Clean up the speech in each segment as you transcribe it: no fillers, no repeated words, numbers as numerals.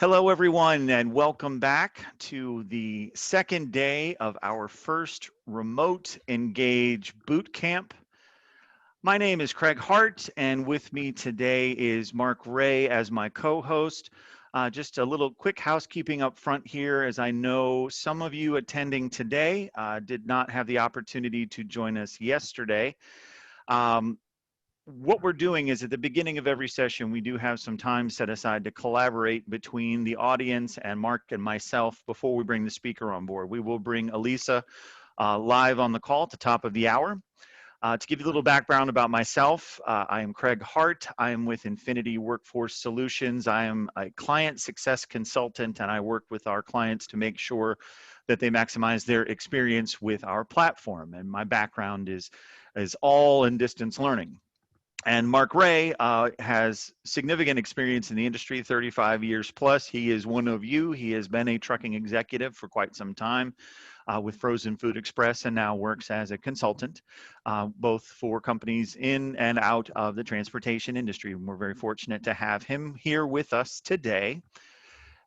Hello, everyone, and welcome back to the second day of our first remote Engage boot camp. My name is Craig Hart, and with me today is Mark Ray as my co-host. Just a little quick housekeeping up front here, as I know some of you attending today did not have the opportunity to join us yesterday. What we're doing is at the beginning of every session, we do have some time set aside to collaborate between the audience and Mark and myself before we bring the speaker on board. We will bring Alisa live on the call at the top of the hour. To give you a little background about myself, I am Craig Hart. I am with Infinit-I Workforce Solutions. I am a client success consultant, and I work with our clients to make sure that they maximize their experience with our platform. And my background is all in distance learning. And Mark Ray has significant experience in the industry, 35 years plus. He is one of you. He has been a trucking executive for quite some time with Frozen Food Express and now works as a consultant, both for companies in and out of the transportation industry. And we're very fortunate to have him here with us today.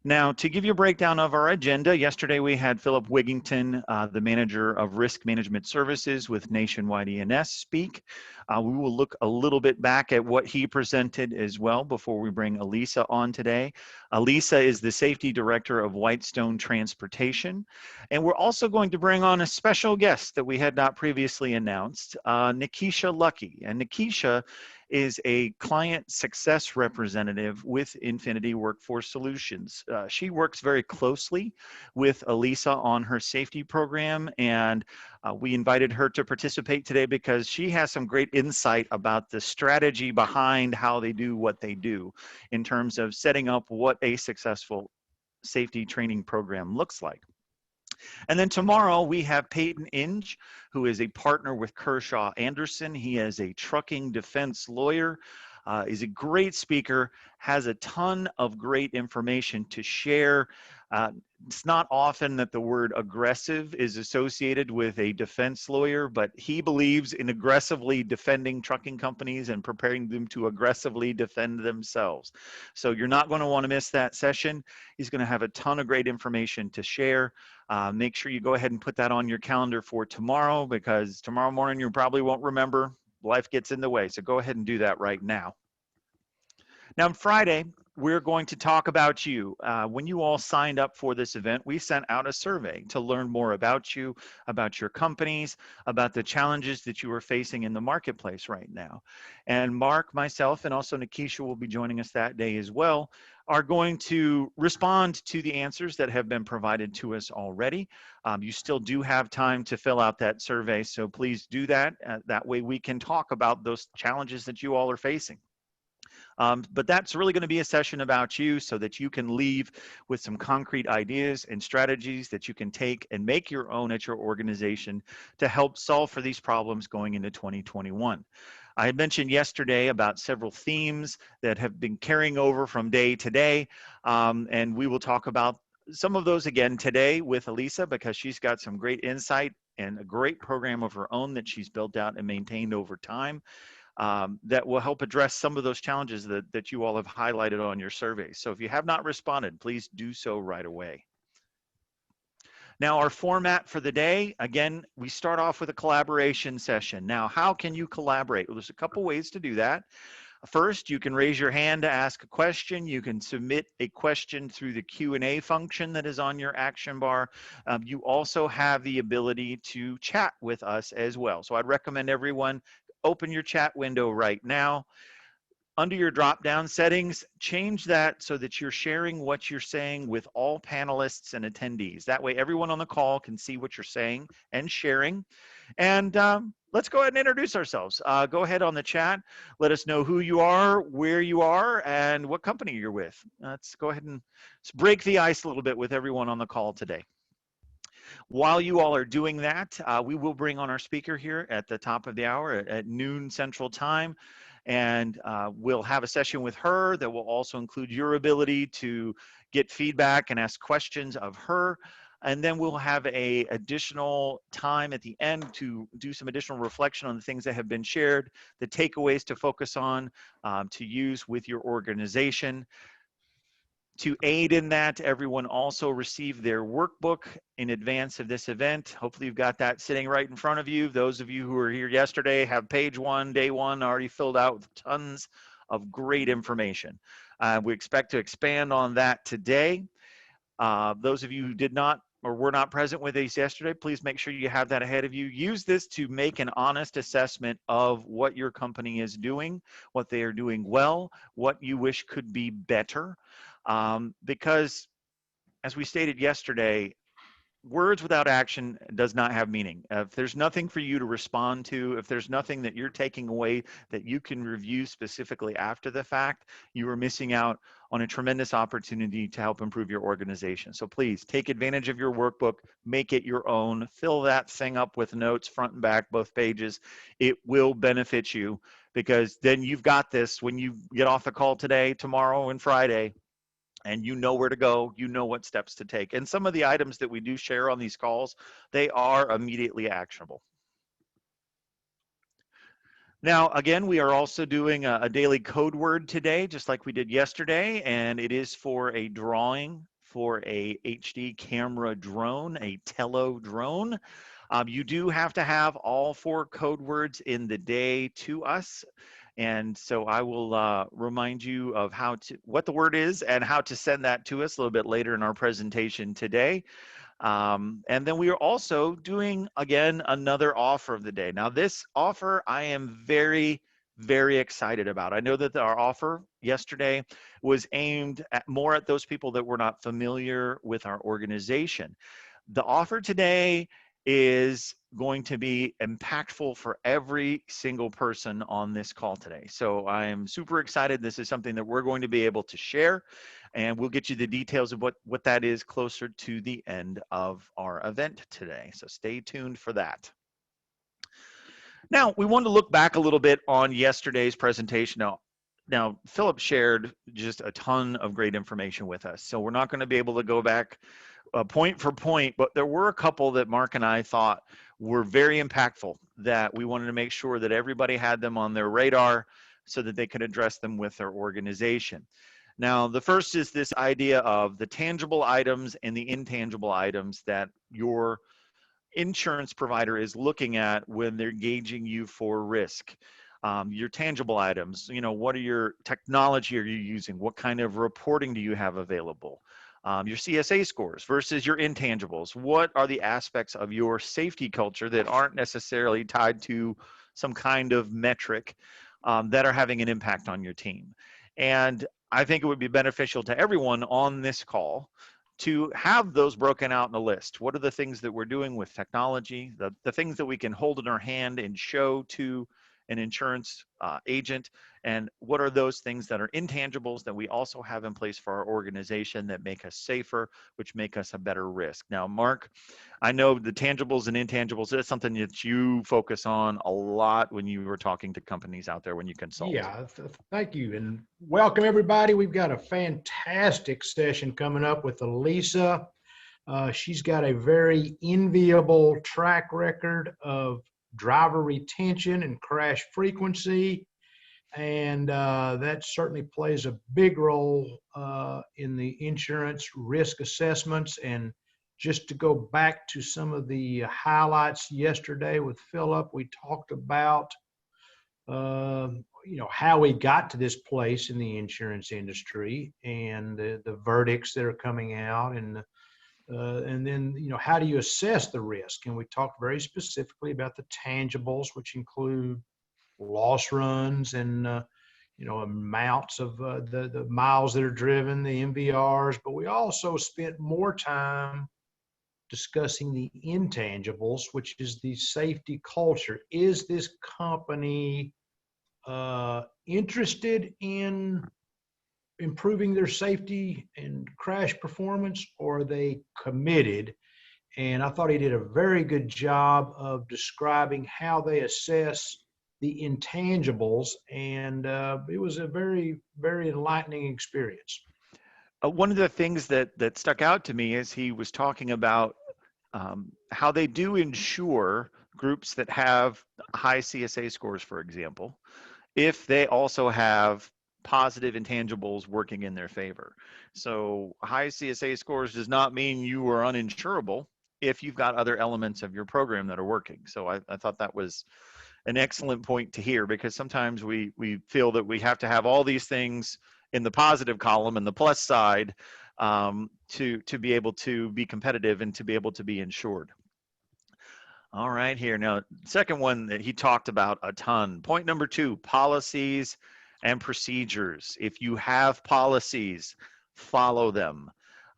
Now, to give you a breakdown of our agenda, yesterday we had Philip Wigington, the manager of risk management services with Nationwide E&S speak. We will look a little bit back at what he presented as well before we bring Alisa on today. Alisa is the safety director of Whitestone Transportation. And we're also going to bring on a special guest that we had not previously announced, Nikisha Lucky. And Nikisha is a client success representative with Infinit-I Workforce Solutions. She works very closely with Alisa on her safety program, and we invited her to participate today because she has some great insight about the strategy behind how they do what they do in terms of setting up what a successful safety training program looks like. And then tomorrow we have Peyton Inge, who is a partner with Kershaw Anderson. He is a trucking defense lawyer, is a great speaker, has a ton of great information to share. It's not often that the word aggressive is associated with a defense lawyer, but he believes in aggressively defending trucking companies and preparing them to aggressively defend themselves. So you're not going to want to miss that session. He's going to have a ton of great information to share. Make sure you go ahead and put that on your calendar for tomorrow, because tomorrow morning you probably won't remember. Life gets in the way. So go ahead and do that right now. Now, on Friday, we're going to talk about you. When you all signed up for this event, we sent out a survey to learn more about you, about your companies, about the challenges that you are facing in the marketplace right now. And Mark, myself, and also Nikisha will be joining us that day as well, are going to respond to the answers that have been provided to us already. You still do have time to fill out that survey, so please do that. That way we can talk about those challenges that you all are facing. But that's really going to be a session about you so that you can leave with some concrete ideas and strategies that you can take and make your own at your organization to help solve for these problems going into 2021. I had mentioned yesterday about several themes that have been carrying over from day to day, and we will talk about some of those again today with Alisa, because she's got some great insight and a great program of her own that she's built out and maintained over time. That will help address some of those challenges that you all have highlighted on your surveys. So if you have not responded, please do so right away. Now, our format for the day, again, we start off with a collaboration session. Now, how can you collaborate? Well, there's a couple ways to do that. First, you can raise your hand to ask a question. You can submit a question through the Q&A function that is on your action bar. You also have the ability to chat with us as well. So I'd recommend everyone open your chat window right now. Under your drop-down settings, change that so that you're sharing what you're saying with all panelists and attendees. That way everyone on the call can see what you're saying and sharing. And let's go ahead and introduce ourselves. Go ahead on the chat. Let us know who you are, where you are, and what company you're with. Let's go ahead and break the ice a little bit with everyone on the call today. While you all are doing that, we will bring on our speaker here at the top of the hour at noon Central Time, and we'll have a session with her that will also include your ability to get feedback and ask questions of her. And then we'll have a additional time at the end to do some additional reflection on the things that have been shared, the takeaways to focus on, to use with your organization. To aid in that, everyone also received their workbook in advance of this event. Hopefully you've got that sitting right in front of you. Those of you who were here yesterday have page one, day one already filled out with tons of great information. We expect to expand on that today. Those of you who did not or were not present with us yesterday, please make sure you have that ahead of you. Use this to make an honest assessment of what your company is doing, what they are doing well, what you wish could be better. Because as we stated yesterday, words without action does not have meaning. If there's nothing for you to respond to, if there's nothing that you're taking away that you can review specifically after the fact, you are missing out on a tremendous opportunity to help improve your organization. So please take advantage of your workbook, make it your own, fill that thing up with notes front and back, both pages. It will benefit you because then you've got this when you get off the call today, tomorrow, and Friday, and you know where to go, you know what steps to take. And some of the items that we do share on these calls, they are immediately actionable. Now, again, we are also doing a daily code word today, just like we did yesterday, and it is for a drawing for a HD camera drone, a Tello drone. You do have to have all 4 code words in the day to us. And so I will remind you of what the word is and how to send that to us a little bit later in our presentation today. And then we are also doing, again, another offer of the day. Now, this offer I am very, very excited about. I know that our offer yesterday was aimed more at those people that were not familiar with our organization. The offer today is going to be impactful for every single person on this call today. So I am super excited. This is something that we're going to be able to share, and we'll get you the details of what that is closer to the end of our event today. So stay tuned for that. Now, we want to look back a little bit on yesterday's presentation. Now, Philip shared just a ton of great information with us. So we're not going to be able to go back point for point, but there were a couple that Mark and I thought were very impactful that we wanted to make sure that everybody had them on their radar so that they could address them with their organization. Now, the first is this idea of the tangible items and the intangible items that your insurance provider is looking at when they're gauging you for risk. Your tangible items, what are your technology are you using? What kind of reporting do you have available? Your CSA scores versus your intangibles. What are the aspects of your safety culture that aren't necessarily tied to some kind of metric that are having an impact on your team? And I think it would be beneficial to everyone on this call to have those broken out in a list. What are the things that we're doing with technology, the things that we can hold in our hand and show to an insurance agent, and what are those things that are intangibles that we also have in place for our organization that make us safer, which make us a better risk. Now, Mark, I know the tangibles and intangibles is something that you focus on a lot when you were talking to companies out there when you consult. Yeah, thank you. And welcome, everybody. We've got a fantastic session coming up with Alisa. She's got a very enviable track record of driver retention and crash frequency. And that certainly plays a big role in the insurance risk assessments. And just to go back to some of the highlights yesterday with Philip, we talked about how we got to this place in the insurance industry and the verdicts that are coming out, and then how do you assess the risk? And we talked very specifically about the tangibles, which include loss runs and amounts of the miles that are driven, the MVRs. But we also spent more time discussing the intangibles, which is the safety culture. Is this company interested in improving their safety and crash performance, or are they committed? And I thought he did a very good job of describing how they assess the intangibles, and it was a very, very enlightening experience. One of the things that stuck out to me is he was talking about how they do insure groups that have high CSA scores, for example, if they also have positive intangibles working in their favor. So high CSA scores does not mean you are uninsurable if you've got other elements of your program that are working. So I thought that was an excellent point to hear, because sometimes we feel that we have to have all these things in the positive column and the plus side to be able to be competitive and to be able to be insured. All right, here now, second one that he talked about a ton. Point number 2: policies and procedures. If you have policies, follow them.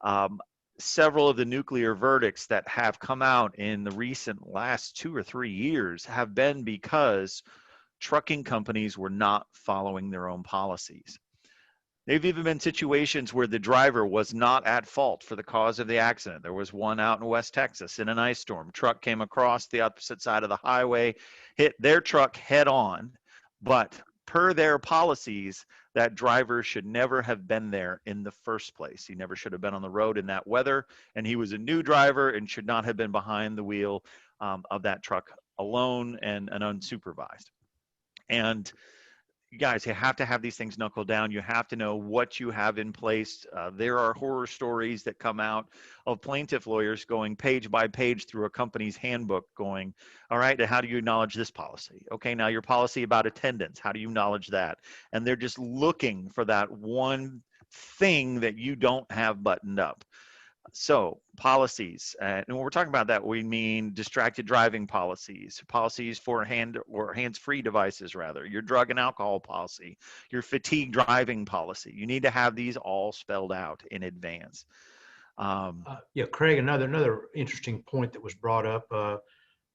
Um, Several of the nuclear verdicts that have come out in the recent last 2 or 3 years have been because trucking companies were not following their own policies. There've even been situations where the driver was not at fault for the cause of the accident. There was one out in West Texas in an ice storm. Truck came across the opposite side of the highway, hit their truck head on, but per their policies, that driver should never have been there in the first place. He never should have been on the road in that weather, and he was a new driver and should not have been behind the wheel of that truck alone and unsupervised. And guys, you have to have these things knuckled down. You have to know what you have in place. There are horror stories that come out of plaintiff lawyers going page by page through a company's handbook going, all right, how do you acknowledge this policy? Okay, now your policy about attendance, how do you acknowledge that? And they're just looking for that one thing that you don't have buttoned up. So policies, and when we're talking about that, we mean distracted driving policies, policies for hands-free devices, rather, your drug and alcohol policy, your fatigue driving policy. You need to have these all spelled out in advance. Yeah, Craig, another interesting point that was brought up.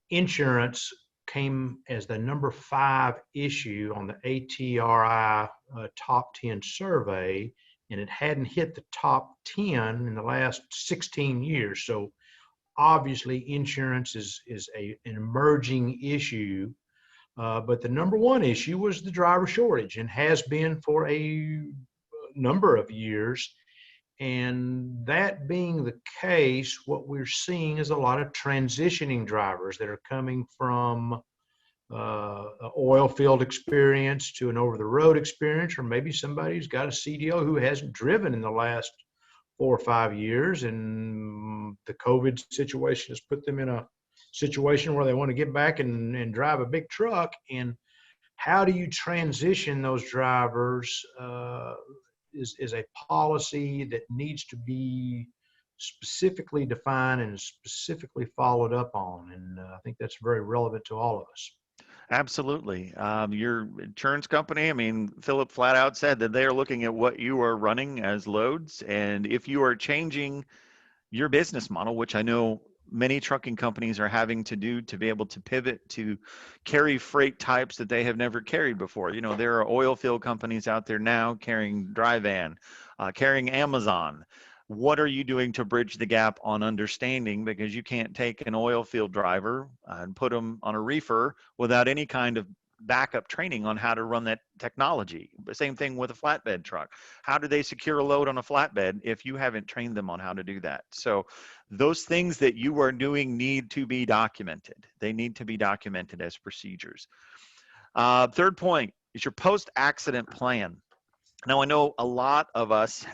Insurance came as the number 5 issue on the ATRI top 10 survey, and it hadn't hit the top 10 in the last 16 years. So obviously insurance is an emerging issue, but the number 1 issue was the driver shortage, and has been for a number of years. And that being the case, what we're seeing is a lot of transitioning drivers that are coming from oil field experience to an over-the-road experience, or maybe somebody who's got a CDL who hasn't driven in the last 4 or 5 years, and the COVID situation has put them in a situation where they want to get back and drive a big truck. And how do you transition those drivers is a policy that needs to be specifically defined and specifically followed up on. And I think that's very relevant to all of us. Absolutely. Your insurance company, I mean, Philip flat out said that they are looking at what you are running as loads. And if you are changing your business model, which I know many trucking companies are having to do to be able to pivot to carry freight types that they have never carried before. You know, there are oil field companies out there now carrying dry van, carrying Amazon. What are you doing to bridge the gap on understanding? Because you can't take an oil field driver and put them on a reefer without any kind of backup training on how to run that technology. The same thing with a flatbed truck. How do they secure a load on a flatbed if you haven't trained them on how to do that? So those things that you are doing need to be documented. They need to be documented as procedures. Third point is your post-accident plan. Now, I know a lot of us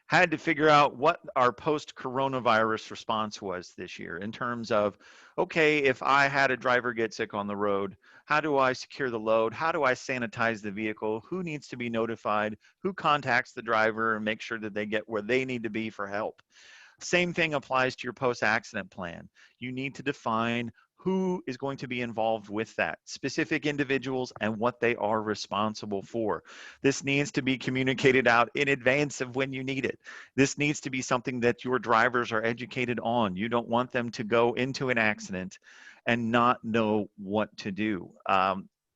had to figure out what our post-coronavirus response was this year in terms of, okay, if I had a driver get sick on the road, how do I secure the load? How do I sanitize the vehicle? Who needs to be notified? Who contacts the driver and make sure that they get where they need to be for help? Same thing applies to your post-accident plan. You need to define who is going to be involved with that, specific individuals and what they are responsible for. This needs to be communicated out in advance of when you need it. This needs to be something that your drivers are educated on. You don't want them to go into an accident and not know what to do.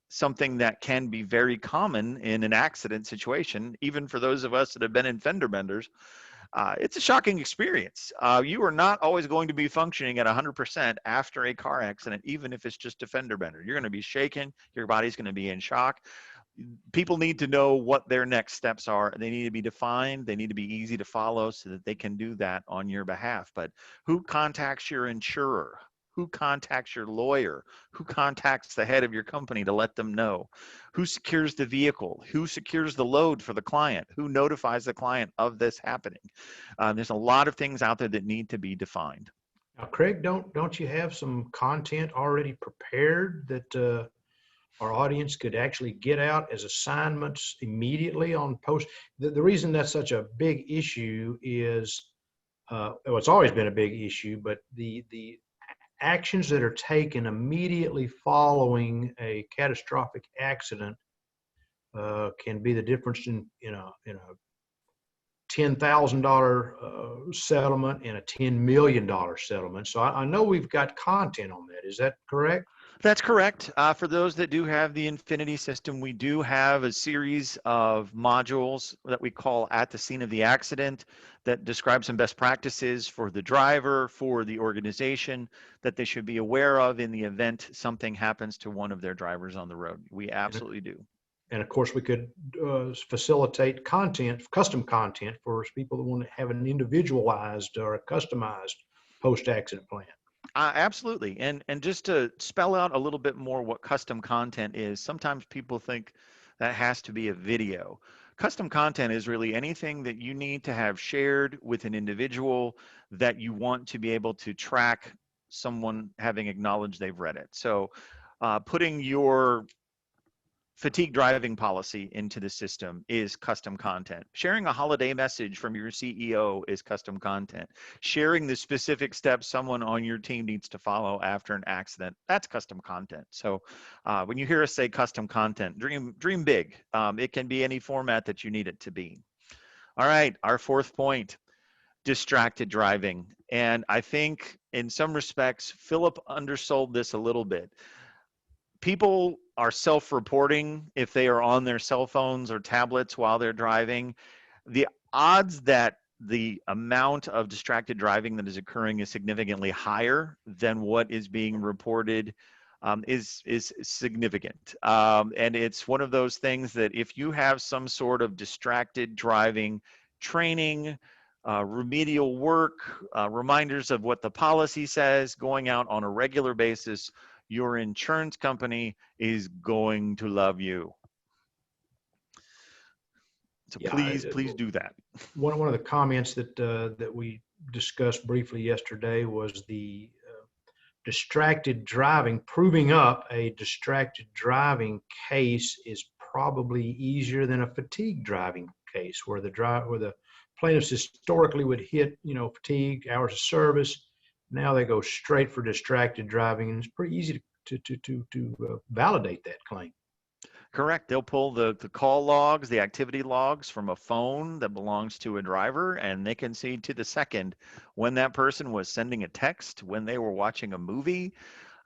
Something that can be very common in an accident situation, even for those of us that have been in fender benders, it's a shocking experience. You are not always going to be functioning at 100% after a car accident, even if it's just a fender bender. You're going to be shaken. Your body's going to be in shock. People need to know what their next steps are. They need to be defined. They need to be easy to follow so that they can do that on your behalf. But who contacts your insurer? Who contacts your lawyer? Who contacts the head of your company to let them know? Who secures the vehicle? Who secures the load for the client? Who notifies the client of this happening? There's a lot of things out there that need to be defined. Now, Craig, don't you have some content already prepared that our audience could actually get out as assignments immediately on post? The reason that's such a big issue is, well, it's always been a big issue, but the actions that are taken immediately following a catastrophic accident can be the difference in a $10,000 settlement and a $10 million settlement. So I know we've got content on that. Is that correct? That's correct. For those that do have the Infinit-I system, we do have a series of modules that we call at the scene of the accident that describe some best practices for the driver, for the organization, that they should be aware of in the event something happens to one of their drivers on the road. We absolutely do. And of course, we could facilitate content, custom content for people that want to have an individualized or a customized post-accident plan. Absolutely. And just to spell out a little bit more what custom content is, sometimes people think that has to be a video. Custom content is really anything that you need to have shared with an individual that you want to be able to track someone having acknowledged they've read it. So putting your fatigue driving policy into the system is custom content. Sharing a holiday message from your CEO is custom content. Sharing the specific steps someone on your team needs to follow after an accident, that's custom content. So when you hear us say custom content, dream big. It can be any format that you need it to be. All right, our fourth point, distracted driving. And I think in some respects, Philip undersold this a little bit. People are self-reporting if they are on their cell phones or tablets while they're driving. The odds that the amount of distracted driving that is occurring is significantly higher than what is being reported is significant. And it's one of those things that if you have some sort of distracted driving training, remedial work, reminders of what the policy says, going out on a regular basis, your insurance company is going to love you. So Yeah, please do that. one of the comments that we discussed briefly yesterday was the distracted driving. Proving up a distracted driving case is probably easier than a fatigue driving case, where the plaintiffs historically would hit fatigue, hours of service. Now they go straight for distracted driving, and it's pretty easy to validate that claim. Correct. They'll pull the call logs, the activity logs from a phone that belongs to a driver, and they can see to the second when that person was sending a text, when they were watching a movie.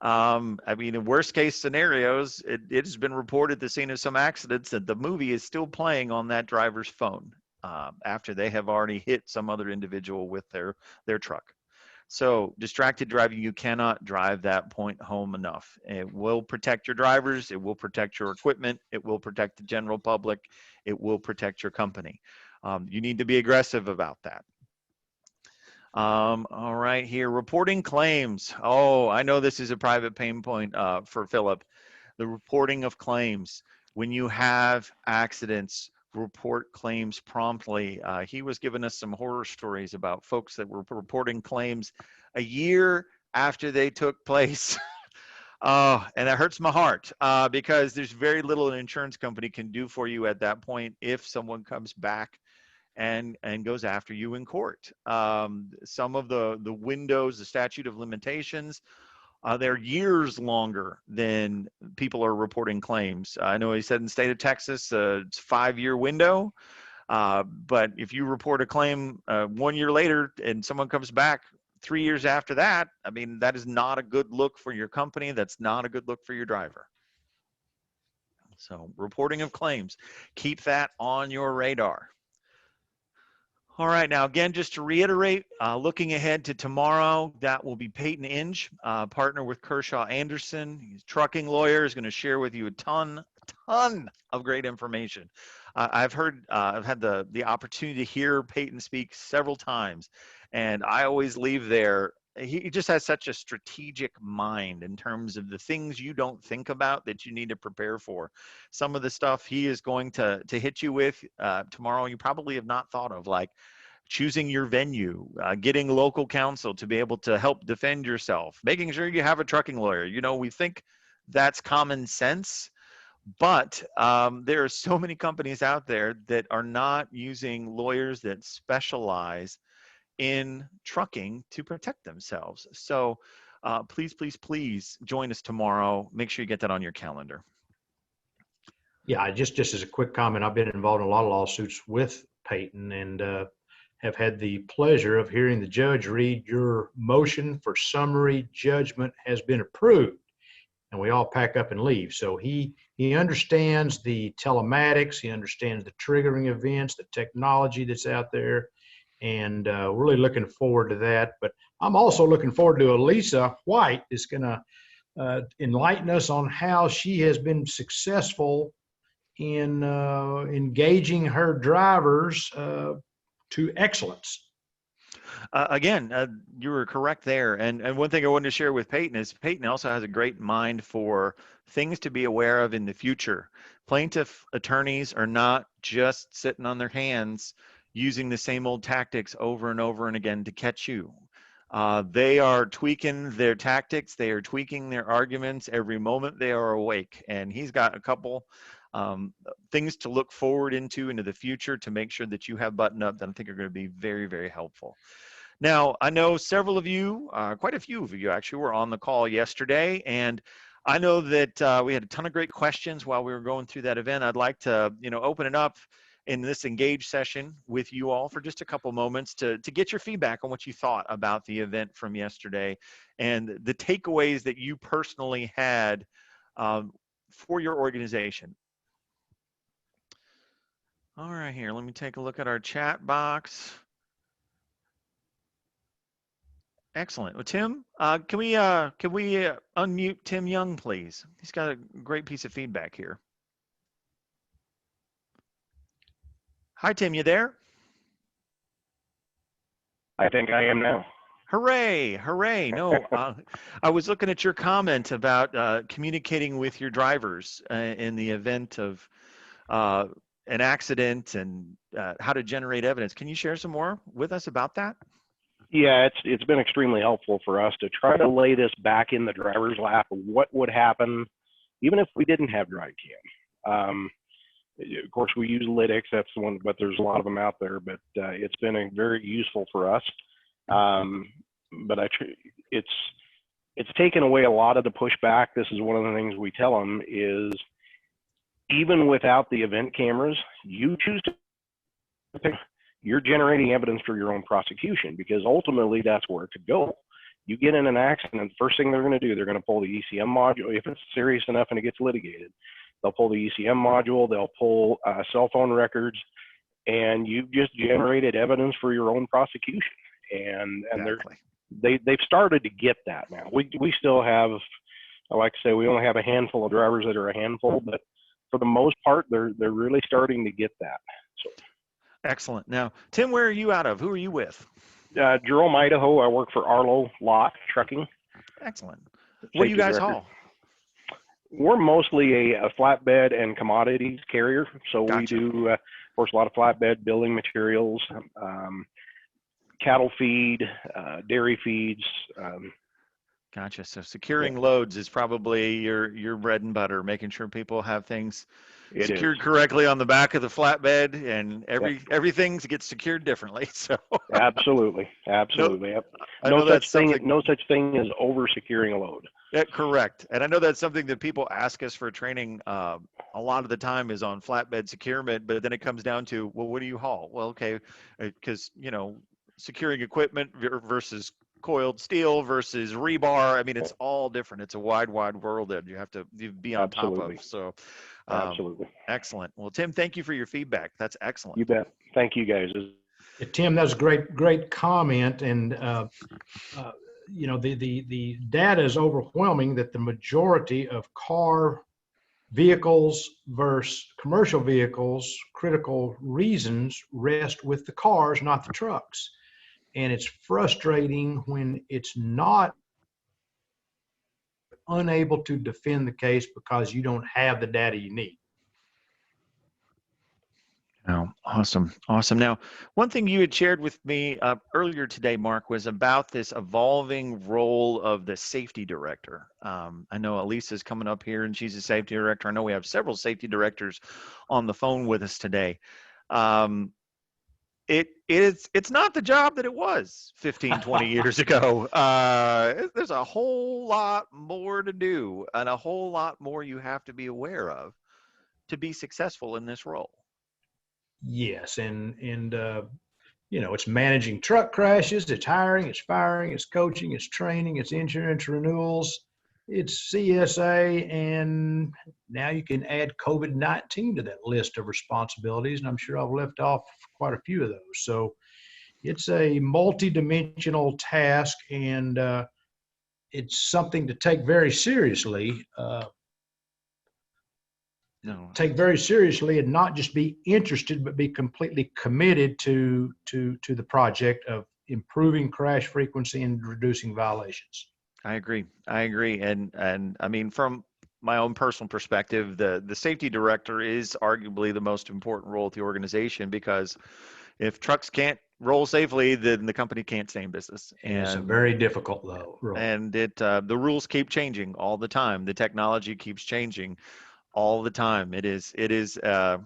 I mean, in worst case scenarios, it has been reported the scene of some accidents that the movie is still playing on that driver's phone after they have already hit some other individual with their truck. So distracted driving, you cannot drive that point home enough. It will protect your drivers. It will protect your equipment. It will protect the general public. It will protect your company. You need to be aggressive about that. All right, here, reporting claims. Oh, I know this is a private pain point for Philip. The reporting of claims. When you have accidents, report claims promptly. He was giving us some horror stories about folks that were reporting claims a year after they took place. Oh, and that hurts my heart because there's very little an insurance company can do for you at that point if someone comes back and goes after you in court. Some of the windows, the statute of limitations, they're years longer than people are reporting claims. I know he said in the state of Texas, it's a 5-year window. But if you report a claim 1 year later and someone comes back 3 years after that, I mean, that is not a good look for your company. That's not a good look for your driver. So reporting of claims, keep that on your radar. All right, now again, just to reiterate, looking ahead to tomorrow, that will be Peyton-Inge, partner with Kershaw Anderson. He's a trucking lawyer, is going to share with you a ton of great information. I've had the opportunity to hear Peyton speak several times, and I always leave there he just has such a strategic mind in terms of the things you don't think about that you need to prepare for. Some of the stuff he is going to hit you with tomorrow, you probably have not thought of, like choosing your venue, getting local counsel to be able to help defend yourself, making sure you have a trucking lawyer. You know, we think that's common sense, but there are so many companies out there that are not using lawyers that specialize in trucking to protect themselves. So please, please, please join us tomorrow. Make sure you get that on your calendar. Yeah, just as a quick comment, I've been involved in a lot of lawsuits with Peyton, and have had the pleasure of hearing the judge read, "Your motion for summary judgment has been approved," and we all pack up and leave. So he understands the telematics, he understands the triggering events, the technology that's out there, and really looking forward to that. But I'm also looking forward to Alisa White is going to enlighten us on how she has been successful in engaging her drivers to excellence. Again, you were correct there. And one thing I wanted to share with Peyton is Peyton also has a great mind for things to be aware of in the future. Plaintiff attorneys are not just sitting on their hands using the same old tactics over and over and again to catch you. They are tweaking their tactics. They are tweaking their arguments every moment they are awake. And he's got a couple things to look forward into the future to make sure that you have buttoned up that I think are going to be very, very helpful. Now, I know several of you, quite a few of you actually, were on the call yesterday, and I know that we had a ton of great questions while we were going through that event. I'd like to, open it up in this Engage session with you all for just a couple moments to get your feedback on what you thought about the event from yesterday and the takeaways that you personally had for your organization. All right, here, let me take a look at our chat box. Excellent. Well, Tim, can we unmute Tim Young, please? He's got a great piece of feedback here. Hi, Tim, you there? I think I am now. Hooray, hooray. No, I was looking at your comment about communicating with your drivers in the event of an accident and how to generate evidence. Can you share some more with us about that? Yeah, it's been extremely helpful for us to try to lay this back in the driver's lap of what would happen even if we didn't have drive cam. Of course, we use Lytics, that's the one, but there's a lot of them out there, but it's been very useful for us. But it's taken away a lot of the pushback. This is one of the things we tell them is even without the event cameras, you choose to pick, you're generating evidence for your own prosecution because ultimately that's where it could go. You get in an accident, first thing they're going to do, they're going to pull the ECM module. If it's serious enough and it gets litigated, they'll pull the ECM module, they'll pull cell phone records, and you've just generated evidence for your own prosecution. And Exactly. they've started to get that now. We still have, I like to say, we only have a handful of drivers that are a handful, but for the most part, they're really starting to get that. So. Excellent. Now, Tim, where are you out of? Who are you with? Jerome, Idaho. I work for Arlo Lot Trucking. Excellent. What do you guys haul? We're mostly a flatbed and commodities carrier. So Gotcha. We do, of course, a lot of flatbed building materials, cattle feed, dairy feeds. Gotcha. So securing loads is probably your bread and butter, making sure people have things secured correctly on the back of the flatbed, and everything gets secured differently. So absolutely. No such thing as over securing a load. Yeah, correct. And I know that's something that people ask us for training a lot of the time is on flatbed securement, but then it comes down to, well, what do you haul? Well, okay, because securing equipment versus coiled steel versus rebar. I mean, it's all different. It's a wide world that you have to be on top of. So, absolutely. Excellent. Well, Tim, thank you for your feedback. That's excellent. You bet. Thank you, guys. Yeah, Tim, that was a great comment. And, the data is overwhelming that the majority of car vehicles versus commercial vehicles, critical reasons rest with the cars, not the trucks. And it's frustrating when it's not unable to defend the case because you don't have the data you need. Oh, awesome. Awesome. Now, one thing you had shared with me earlier today, Mark, was about this evolving role of the safety director. I know Alisa's coming up here and she's a safety director. I know we have several safety directors on the phone with us today. It's not the job that it was 15, 20 years ago. There's a whole lot more to do and a whole lot more you have to be aware of to be successful in this role. Yes, and it's managing truck crashes, it's hiring, it's firing, it's coaching, it's training, it's insurance renewals, it's CSA, and now you can add COVID-19 to that list of responsibilities, and I'm sure I've left off quite a few of those. So it's a multi-dimensional task, and it's something to take very seriously. Take very seriously and not just be interested, but be completely committed to the project of improving crash frequency and reducing violations. I agree. And I mean, from my own personal perspective, the safety director is arguably the most important role at the organization, because if trucks can't roll safely, then the company can't stay in business. And it's a very difficult role. And the rules keep changing all the time. The technology keeps changing all the time. It's a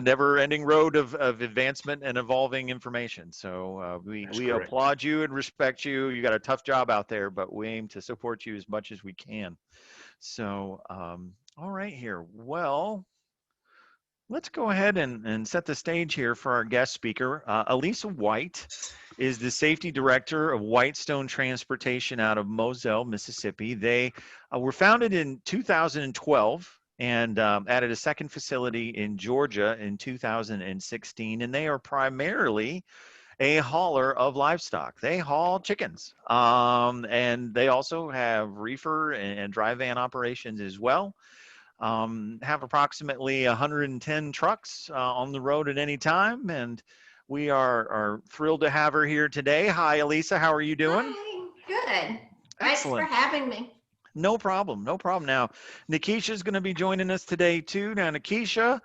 never-ending road of advancement and evolving information. So we applaud you and respect you. You got a tough job out there, but we aim to support you as much as we can. So all right here. Well, let's go ahead and set the stage here for our guest speaker. Alisa White is the safety director of Whitestone Transportation out of Moselle, Mississippi. They were founded in 2012 and added a second facility in Georgia in 2016. And they are primarily a hauler of livestock. They haul chickens. And they also have reefer and dry van operations as well. Have approximately 110 trucks on the road at any time, and we are thrilled to have her here today. Hi, Alisa. How are you doing? Hi, good. Excellent. Thanks for having me. No problem. No problem. Now, Nikisha is going to be joining us today too. Now, Nikisha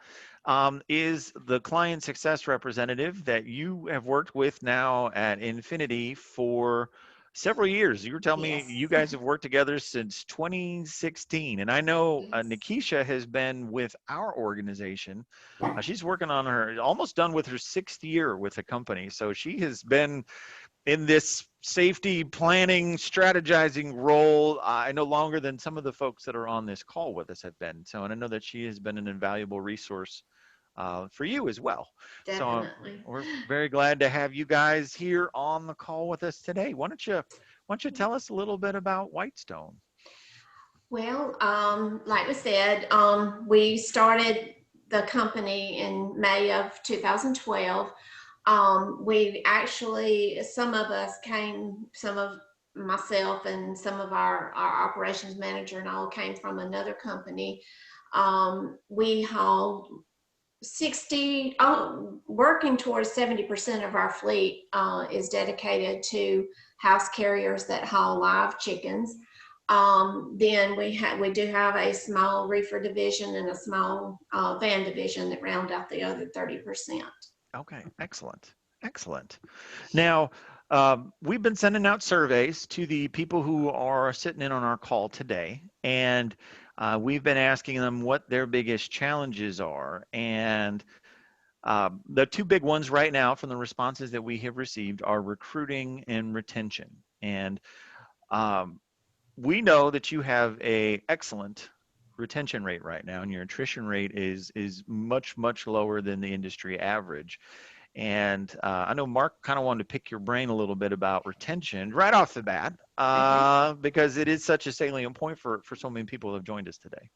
is the client success representative that you have worked with now at Infinit-I for several years. You were telling me you guys have worked together since 2016. And I know Nikisha has been with our organization. She's working on almost done with her 6th year with the company. So she has been in this safety planning, strategizing role, I know longer than some of the folks that are on this call with us have been. So, and I know that she has been an invaluable resource for you as well. Definitely. So we're very glad to have you guys here on the call with us today. Why don't you tell us a little bit about Whitestone? Well, like we said, we started the company in May of 2012. We actually, some of myself and some of our operations manager and all came from another company. We hauled working towards 70% of our fleet is dedicated to house carriers that haul live chickens. Then we do have a small reefer division and a small van division that round out the other 30%. Okay, excellent. Now, we've been sending out surveys to the people who are sitting in on our call today, and we've been asking them what their biggest challenges are. And the two big ones right now from the responses that we have received are recruiting and retention. And we know that you have an excellent retention rate right now, and your attrition rate is much, much lower than the industry average. And I know Mark kind of wanted to pick your brain a little bit about retention right off the bat, because it is such a salient point for so many people who have joined us today.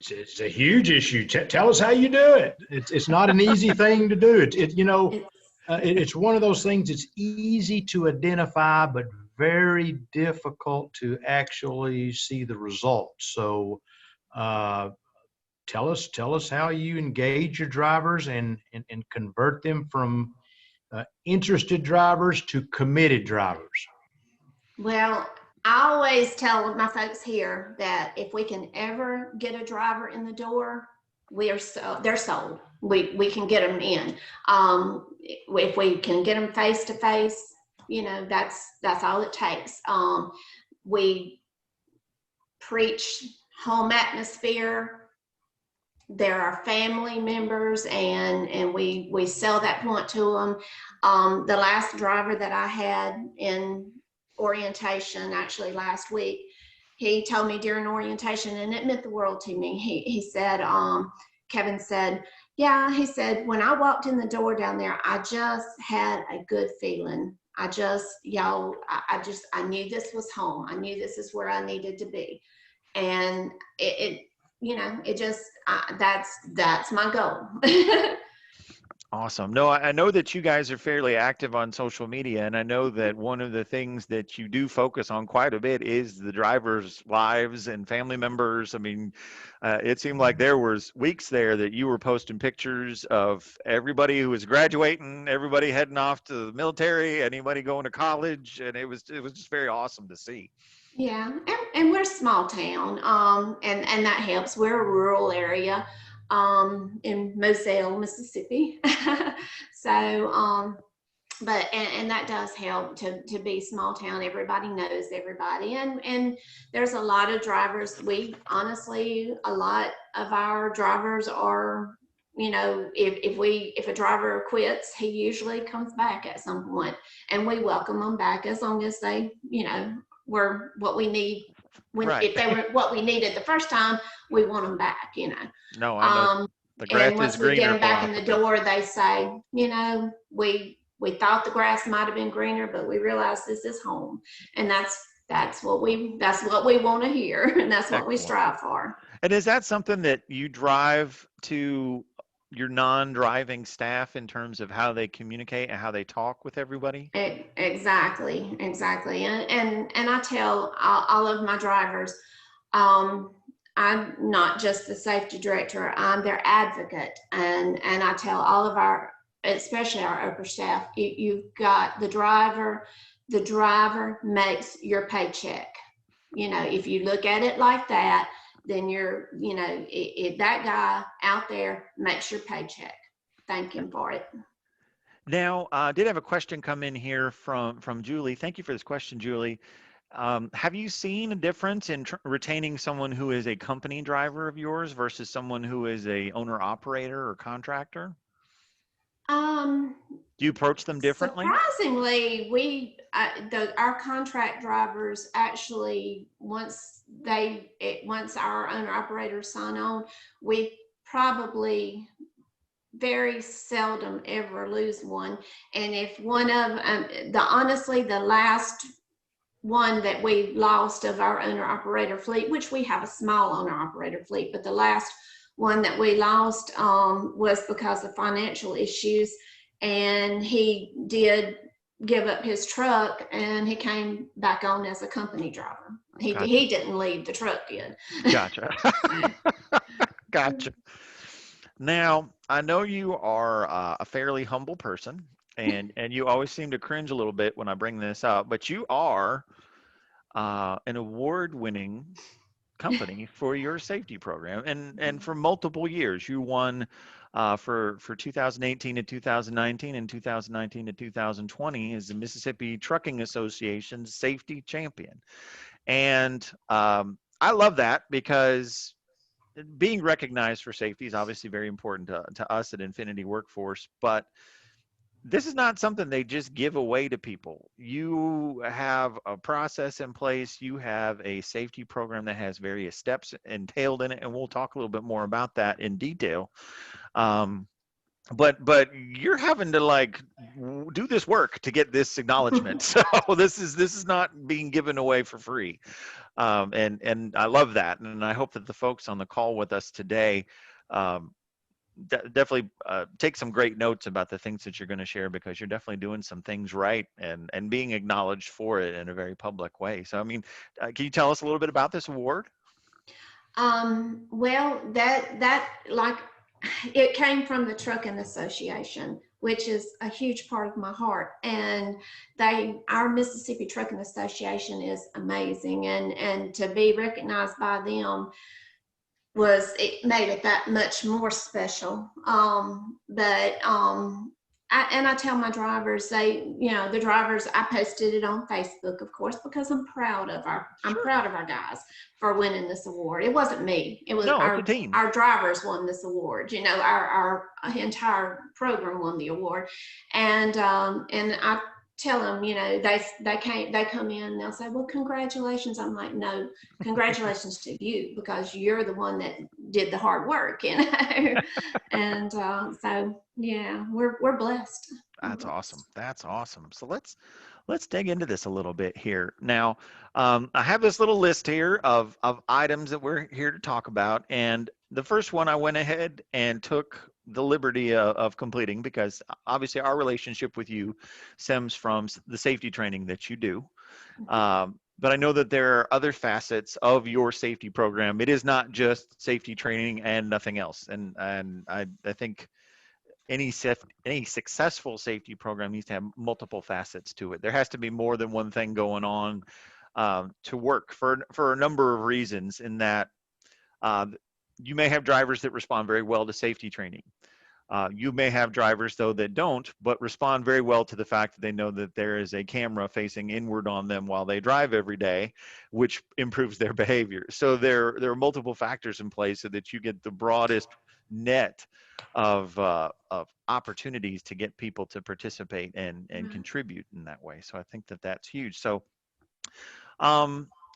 It's a huge issue. Tell us how you do it. It's not an easy thing to do. It's one of those things that's easy to identify, but very difficult to actually see the results. So tell us how you engage your drivers and convert them from interested drivers to committed drivers? Well, I always tell my folks here that if we can ever get a driver in the door, they're sold. We can get them in. If we can get them face to face, that's all it takes. We preach home atmosphere. They're our family members, and we sell that point to them. The last driver that I had in orientation, actually last week, he told me during orientation, and it meant the world to me. He said, Kevin said, yeah, he said, when I walked in the door down there, I just had a good feeling. I knew this was home. I knew this is where I needed to be. And that's my goal. Awesome. No, I know that you guys are fairly active on social media, and I know that one of the things that you do focus on quite a bit is the drivers' lives and family members. I mean, it seemed like there was weeks there that you were posting pictures of everybody who was graduating, everybody heading off to the military, anybody going to college, and it was just very awesome to see. Yeah, and we're a small town, and that helps. We're a rural area in Moselle, Mississippi. So, but that does help to be small town. Everybody knows everybody, and there's a lot of drivers. A lot of our drivers are, if a driver quits, he usually comes back at some point, and we welcome them back as long as they, were what we need. Right. If they were what we needed the first time, we want them back. No, I know. The grass And once is we get greener them back for in the often. door, they say, we thought the grass might have been greener, but we realized this is home, and that's what we want to hear, and that's what we strive for. And is that something that you drive to your non-driving staff in terms of how they communicate and how they talk with everybody? Exactly. And I tell all of my drivers, I'm not just the safety director, I'm their advocate. And I tell all of especially our upper staff, you've got the driver makes your paycheck. If you look at it like that, then if that guy out there makes your paycheck, thank him for it. Now, I did have a question come in here from Julie. Thank you for this question, Julie. Have you seen a difference in retaining someone who is a company driver of yours versus someone who is a owner operator or contractor? Do you approach them differently? Surprisingly, our contract drivers actually, once our owner operators sign on, we probably very seldom ever lose one. And if one of the last one that we lost of our owner operator fleet, which we have a small owner operator fleet, but the last one that we lost was because of financial issues, and he did give up his truck and he came back on as a company driver. Gotcha. He didn't leave, the truck did. Gotcha. Gotcha. Now, I know you are a fairly humble person, and you always seem to cringe a little bit when I bring this up, but you are an award-winning company for your safety program, and for multiple years. You won for 2018 to 2019 and 2019 to 2020 as the Mississippi Trucking Association's safety champion. And I love that, because being recognized for safety is obviously very important to us at Infinit-I Workforce, but this is not something they just give away to people. You have a process in place. You have a safety program that has various steps entailed in it, and we'll talk a little bit more about that in detail. But you're having to do this work to get this acknowledgement. So this is not being given away for free. And I love that, and I hope that the folks on the call with us today definitely take some great notes about the things that you're going to share, because you're definitely doing some things right and being acknowledged for it in a very public way. So, I mean, can you tell us a little bit about this award? Well, that it came from the Trucking Association. which is a huge part of my heart. And our Mississippi Trucking Association is amazing, and to be recognized by them it made it that much more special. I tell my drivers, the drivers, I posted it on Facebook, of course, because I'm proud of our guys for winning this award. It wasn't me. It was No, it's a team. our drivers won this award. Our entire program won the award. And I tell them, they come in and they'll say, well, congratulations. I'm like, no, congratulations to you, because you're the one that did the hard work, and so yeah, we're blessed. That's awesome. That's awesome. So let's dig into this a little bit here. Now, I have this little list here of items that we're here to talk about, and the first one I went ahead and took the liberty of completing, because obviously our relationship with you stems from the safety training that you do. But I know that there are other facets of your safety program. It is not just safety training and nothing else. And I think any successful safety program needs to have multiple facets to it. There has to be more than one thing going on to work for a number of reasons, in that you may have drivers that respond very well to safety training. You may have drivers, though, that don't, but respond very well to the fact that they know that there is a camera facing inward on them while they drive every day, which improves their behavior. So there are multiple factors in place so that you get the broadest net of opportunities to get people to participate and contribute in that way. So I think that that's huge. So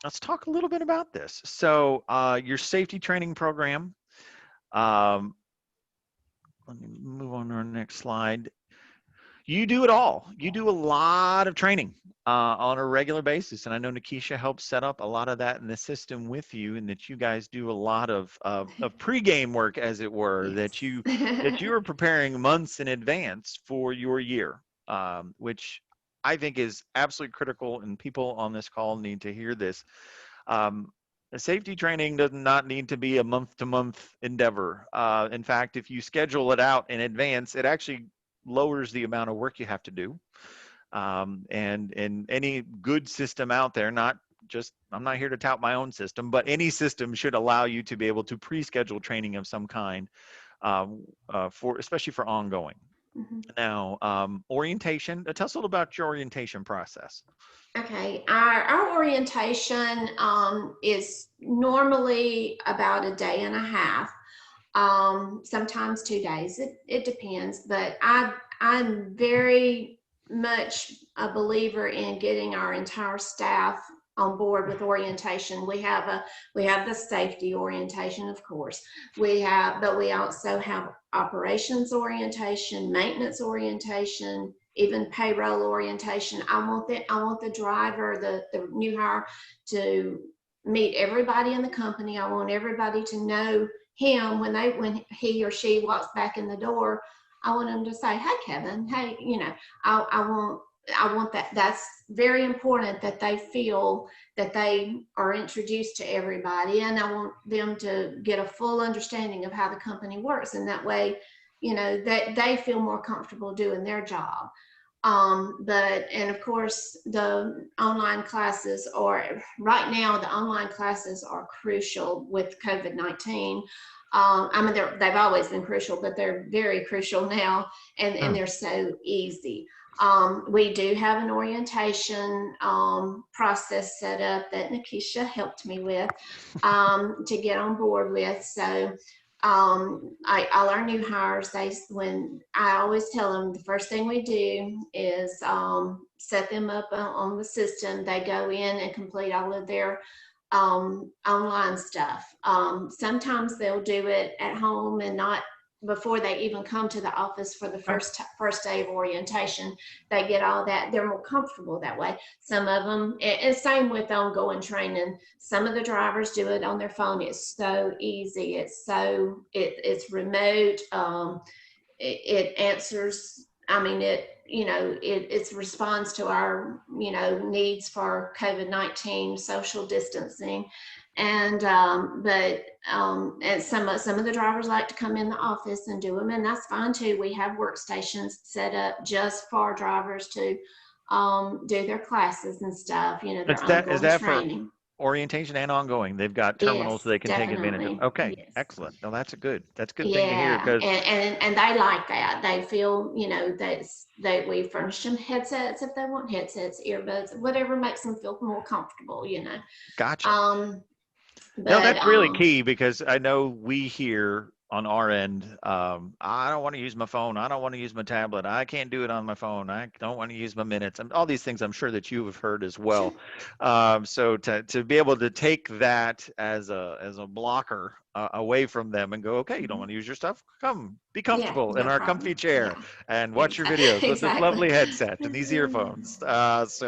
let's talk a little bit about this. So your safety training program, let me move on to our next slide. You do it all. You do a lot of training on a regular basis. And I know Nikisha helps set up a lot of that in the system with you, and that you guys do a lot of pregame work, as it were, Yes. that you are preparing months in advance for your year, which I think is absolutely critical, and people on this call need to hear this. The safety training does not need to be a month-to-month endeavor. In fact, if you schedule it out in advance, it actually lowers the amount of work you have to do. And any good system out there, I'm not here to tout my own system, but any system should allow you to be able to pre-schedule training of some kind, especially for ongoing. Mm-hmm. Now, orientation. Tell us a little about your orientation process. Okay, our orientation is normally about a day and a half, sometimes 2 days. It depends, but I'm very much a believer in getting our entire staff on board with orientation. We have the safety orientation, of course. But we also have operations orientation, maintenance orientation, even payroll orientation. I want the driver, the new hire, to meet everybody in the company. I want everybody to know him when he or she walks back in the door. I want them to say, "Hey, Kevin. Hey, I want that. That's very important, that they feel that they are introduced to everybody, and I want them to get a full understanding of how the company works, and that way, that they feel more comfortable doing their job." And of course, the online classes right now, the online classes are crucial with COVID-19. They've always been crucial, but they're very crucial now, and they're so easy. We do have an orientation process set up that Nikisha helped me with to get on board with. So all our new hires, when I always tell them, the first thing we do is set them up on the system. They go in and complete all of their online stuff. Sometimes they'll do it at home and not before they even come to the office for the first day of orientation. They get all that. They're more comfortable that way. Some of them, and same with ongoing training. Some of the drivers do it on their phone. It's so easy. It's remote. It answers. It responds to our, needs for COVID-19, social distancing. And some of the drivers like to come in the office and do them, and that's fine too. We have workstations set up just for drivers to do their classes and stuff, you know, their Is ongoing that for training. orientation and ongoing? They've got terminals Yes, they can take advantage of. definitely. Okay, Yes. excellent. No, that's a good thing to hear Yeah, because and they like that. They feel, you know, that we furnish them headsets if they want headsets, earbuds, whatever makes them feel more comfortable, you know. gotcha. Um, No, but that's really key because I know we here on our end, I don't want to use my phone. I don't want to use my tablet. I can't do it on my phone. I don't want to use my minutes. And all these things I'm sure that you have heard as well. So to be able to take that as a blocker away from them and go, okay, you don't want to use your stuff? Come, be yeah, comfortable in no our comfy problem. chair Yeah, and watch your videos with this exactly. lovely headset and these earphones. That's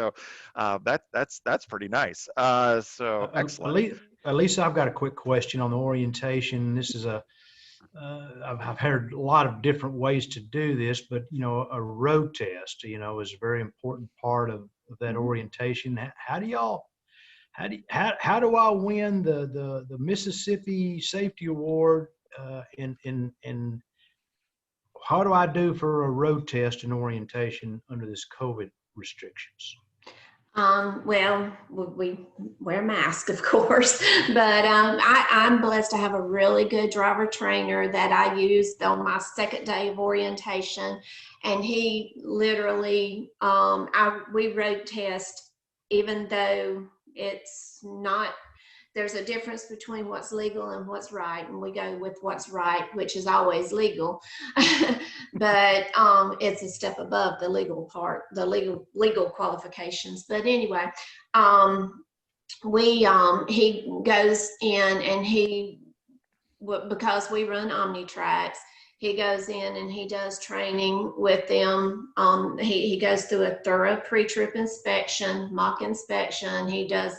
pretty nice. So excellent. Alisa, I've got a quick question on the orientation. This is I've heard a lot of different ways to do this, but you know, a road test, you know, is a very important part of that orientation. How do y'all, how do I win the Mississippi Safety Award? In how do I do for a road test and orientation under this COVID restrictions? Well, we wear masks, of course, but I'm blessed to have a really good driver trainer that I used on my second day of orientation, and he literally, we road test, even though it's not, there's a difference between what's legal and what's right, and we go with what's right, which is always legal. But it's a step above the legal part, the legal qualifications. But anyway, he goes in and because we run OmniTracks, he goes in and he does training with them. He goes through a thorough pre-trip inspection, mock inspection. He does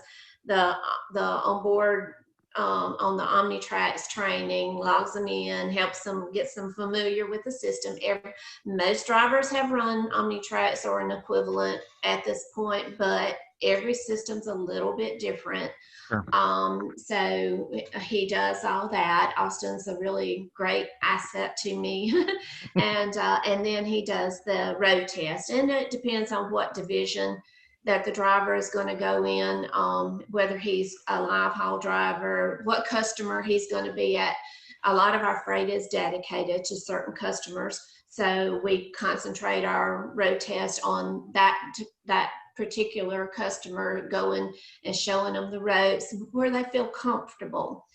the onboard on the OmniTracks training, logs them in, helps them get them familiar with the system. Most drivers have run OmniTracks or an equivalent at this point, but every system's a little bit different. Sure. So he does all that. Austin's a really great asset to me. And then he does the road test, and it depends on what division that the driver is going to go in, whether he's a live haul driver, what customer he's going to be at. A lot of our freight is dedicated to certain customers, so we concentrate our road test on that particular customer, going and showing them the roads where they feel comfortable.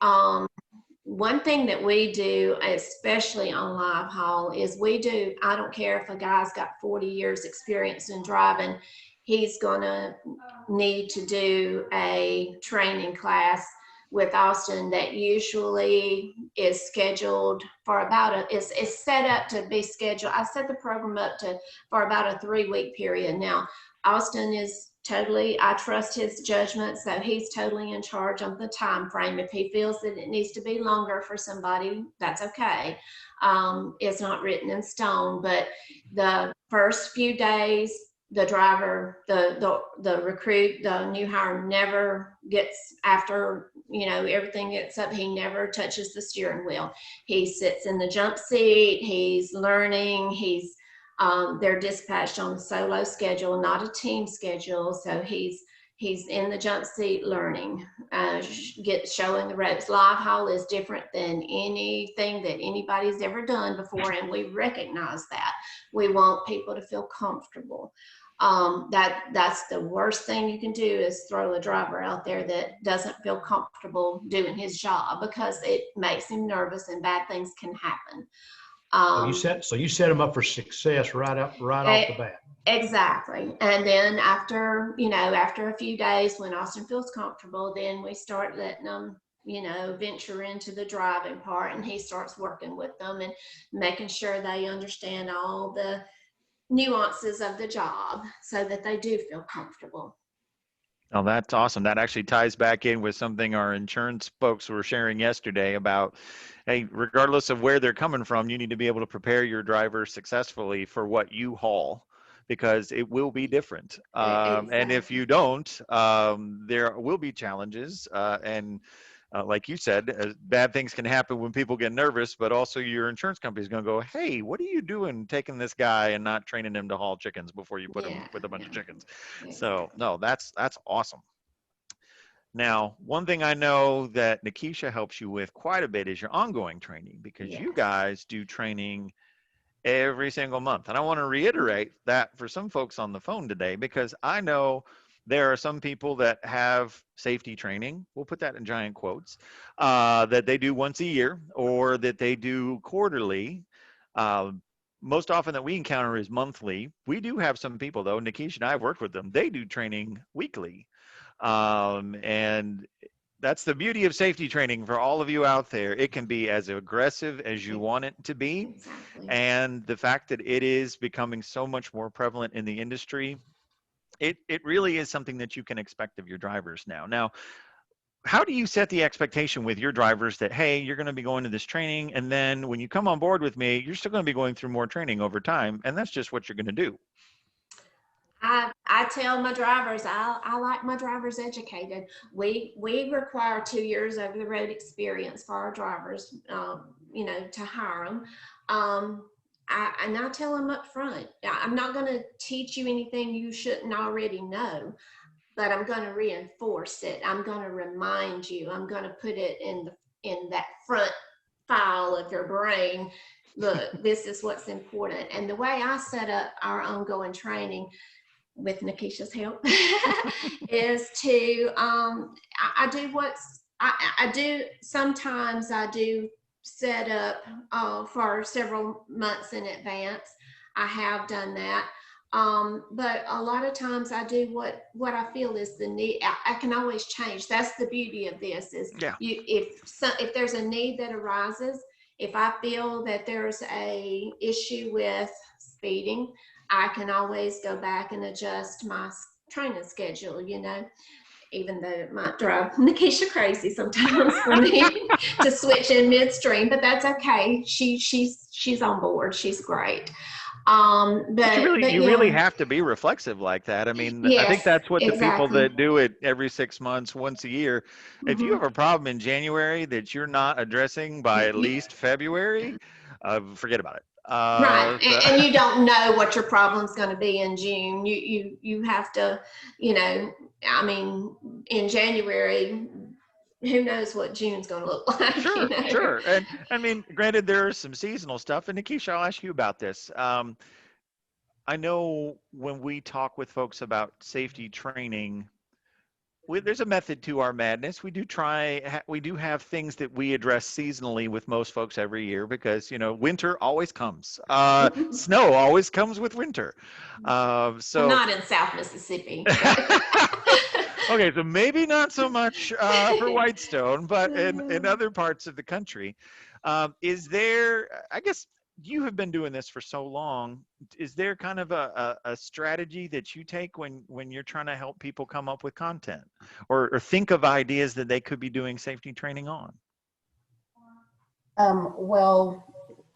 One thing that we do, especially on live haul, is I don't care if a guy's got 40 years experience in driving, he's gonna need to do a training class with Austin that usually is scheduled for is set up to be scheduled. I set the program up for about a 3-week period. Now, Austin is I trust his judgment, so he's totally in charge of the time frame. If he feels that it needs to be longer for somebody, that's okay. It's not written in stone, but the first few days, the driver, the recruit, the new hire never gets, after, you know, everything gets up, he never touches the steering wheel. He sits in the jump seat, he's learning, they're dispatched on a solo schedule, not a team schedule. So he's in the jump seat learning, showing the ropes. Live haul is different than anything that anybody's ever done before, and we recognize that. We want people to feel comfortable. That's the worst thing you can do, is throw a driver out there that doesn't feel comfortable doing his job, because it makes him nervous and bad things can happen. So you set them up for success right off the bat. Exactly. And then after a few days, when Austin feels comfortable, then we start letting them, venture into the driving part, and he starts working with them and making sure they understand all the nuances of the job so that they do feel comfortable. Oh, that's awesome. That actually ties back in with something our insurance folks were sharing yesterday about, hey, regardless of where they're coming from, you need to be able to prepare your driver successfully for what you haul. because it will be different. And if Exactly. you don't, there will be challenges. And like you said, bad things can happen when people get nervous, but also your insurance company is going to go, hey, what are you doing taking this guy and not training him to haul chickens before you put him Yeah, with a bunch yeah, of chickens? So exactly. no, that's awesome. Now, one thing I know that Nikisha helps you with quite a bit is your ongoing training, because you Yes. guys do training every single month. And I want to reiterate that for some folks on the phone today, because I know there are some people that have safety training, we'll put that in giant quotes, that they do once a year or that they do quarterly. Uh, Most often that we encounter is monthly. We do have some people, though, Nikisha and I have worked with them, they do training weekly. And that's the beauty of safety training for all of you out there. It can be as aggressive as you Ex- want it to be. Exactly. And the fact that it is becoming so much more prevalent in the industry, it really is something that you can expect of your drivers now. Now, how do you set the expectation with your drivers that, hey, you're going to be going to this training, and then when you come on board with me, you're still going to be going through more training over time, and that's just what you're going to do? I tell my drivers, I like my drivers educated. We require 2 years over the road experience for our drivers, to hire them. And I tell them up front, I'm not going to teach you anything you shouldn't already know, but I'm going to reinforce it. I'm going to remind you. I'm going to put it in that front file of your brain. Look, this is what's important. And the way I set up our ongoing training, with Nikisha's help, is to I do I do sometimes I do set up for several months in advance. I have done that. But a lot of times I do what I feel is the need. I can always change. That's the beauty of this is Yeah. if there's a need that arises, if I feel that there's a issue with speeding, I can always go back and adjust my training schedule, even though it might drive Nikisha crazy sometimes for me to switch in midstream, but that's okay. She's on board. She's great. But But you really yeah, have to be reflexive like that. I mean, I think yes, that's what the people exactly. that do it every 6 months, once a year, if you have Hmm. a problem in January that you're not addressing by at least February, forget about it. Right, So and you don't know what your problem's going to be in June. You have to, I mean, in January, who knows what June's going to look like, sure, sure. And I mean, granted, there is some seasonal stuff. And Nikisha, I'll ask you about this. I know when we talk with folks about safety training, there's a method to our madness. We do have things that we address seasonally with most folks every year, because winter always comes. Snow always comes with winter. Well, So not in South Mississippi, but okay, so maybe not so much for Whitestone, but in other parts of the country. Is there, I guess you have been doing this for so long, is there kind of a strategy that you take when you're trying to help people come up with content, or think of ideas that they could be doing safety training on? Well,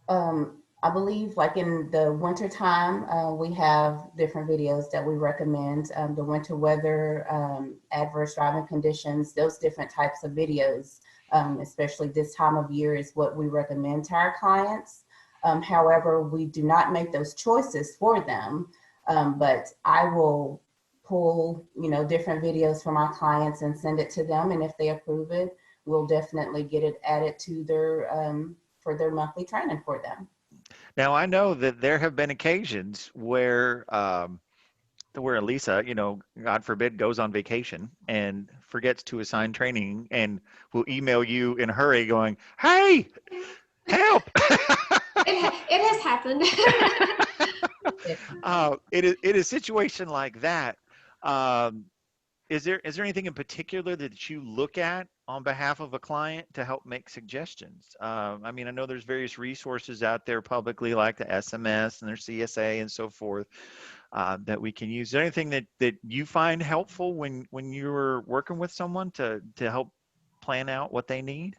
I believe like in the winter time, we have different videos that we recommend. The winter weather, adverse driving conditions, those different types of videos, especially this time of year, is what we recommend to our clients. However, we do not make those choices for them, but I will pull, different videos from our clients and send it to them. And if they approve it, we'll definitely get it added to their for their monthly training for them. Now, I know that there have been occasions where Alisa, God forbid, goes on vacation and forgets to assign training, and will email you in a hurry going, hey, help. it has happened. In a situation like that, um, is there anything in particular that you look at on behalf of a client to help make suggestions? I mean, I know there's various resources out there publicly, like the SMS and their CSA and so forth, that we can use. Is there anything that you find helpful when you're working with someone to help plan out what they need?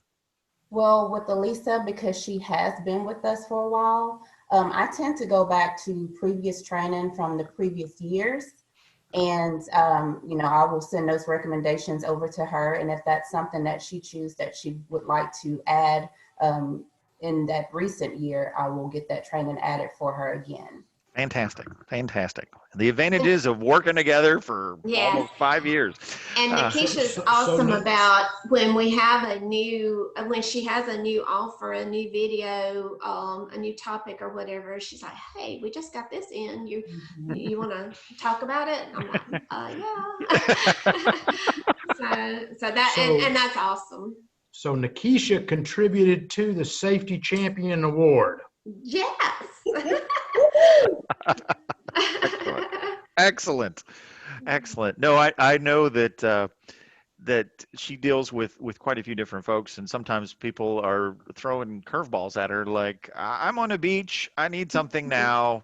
Well, with Alisa, because she has been with us for a while, I tend to go back to previous training from the previous years. And, I will send those recommendations over to her. And if that's something that she chooses that she would like to add in that recent year, I will get that training added for her again. Fantastic. Fantastic. The advantages of working together for Yeah. almost 5 years. And Nikisha's so awesome neat. about when we have when she has a new offer, a new video, a new topic or whatever, she's like, hey, we just got this in. You want to talk about it? And I'm like, yeah. so that, and that's awesome. So Nikisha contributed to the Safety Champion Award. Yes. Excellent. Excellent. No, I know that that she deals with quite a few different folks, and sometimes people are throwing curveballs at her like, I'm on a beach, I need something now,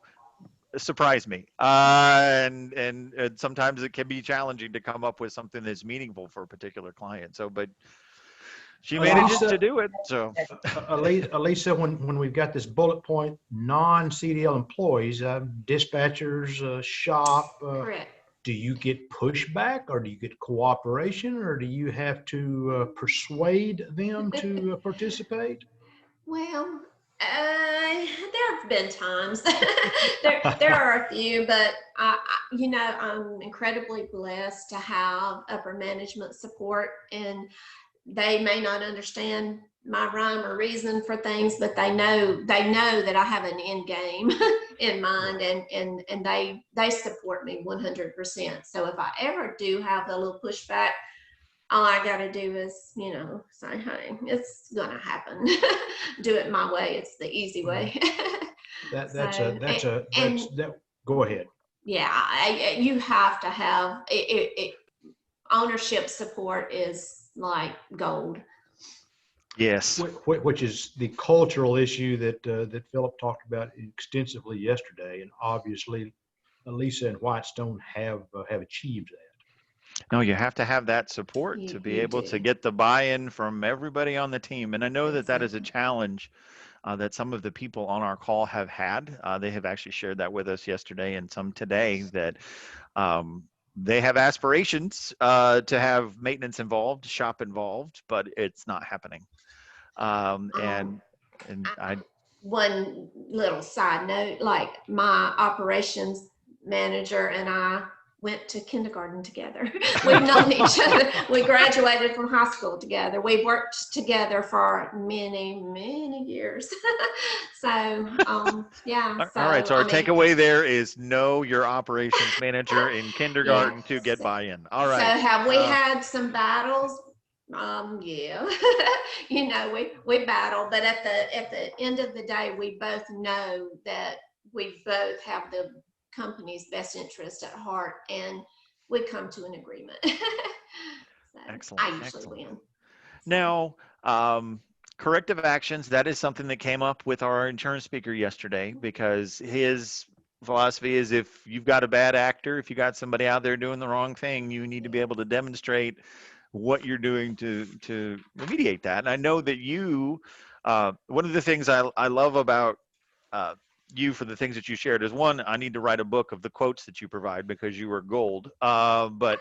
surprise me. And sometimes it can be challenging to come up with something that's meaningful for a particular client. So, but she manages to do it. So, Alisa, when we've got this bullet point, non-CDL employees, dispatchers, shop, Correct. do you get pushback, or do you get cooperation, or do you have to persuade them to participate? Well, there have been times. there are a few, but I'm incredibly blessed to have upper management support, and they may not understand my rhyme or reason for things, but they know that I have an end game in mind, and they support me 100%. So if I ever do have a little pushback, all I got to do is, say, hey, it's going to happen. Do it my way. It's the easy way. Go ahead. Yeah, you have to have ownership support is like gold. yes. Which is the cultural issue that Philip talked about extensively yesterday, and obviously Alisa and Whitestone have achieved that. No, you have to have that support to be able to get the buy-in from everybody on the team. And I know that is a challenge that some of the people on our call have had. They have actually shared that with us yesterday and some today, that they have aspirations to have maintenance involved, shop involved, but it's not happening. One little side note, like my operations manager and I went to kindergarten together. We've known each other. We graduated from high school together. We've worked together for many, many years. So, yeah. All right. So our takeaway there is know your operations manager in kindergarten to get buy-in. All right. So have we had some battles? Yeah. We battle, but at the end of the day, we both know that we both have the company's best interest at heart, and we come to an agreement. So excellent. I usually win. Now, corrective actions, that is something that came up with our insurance speaker yesterday, because his philosophy is, if you've got a bad actor, if you got somebody out there doing the wrong thing, you need to be able to demonstrate what you're doing to remediate that. And I know that you, one of the things I love about you, for the things that you shared, is, one, I need to write a book of the quotes that you provide, because you are gold. But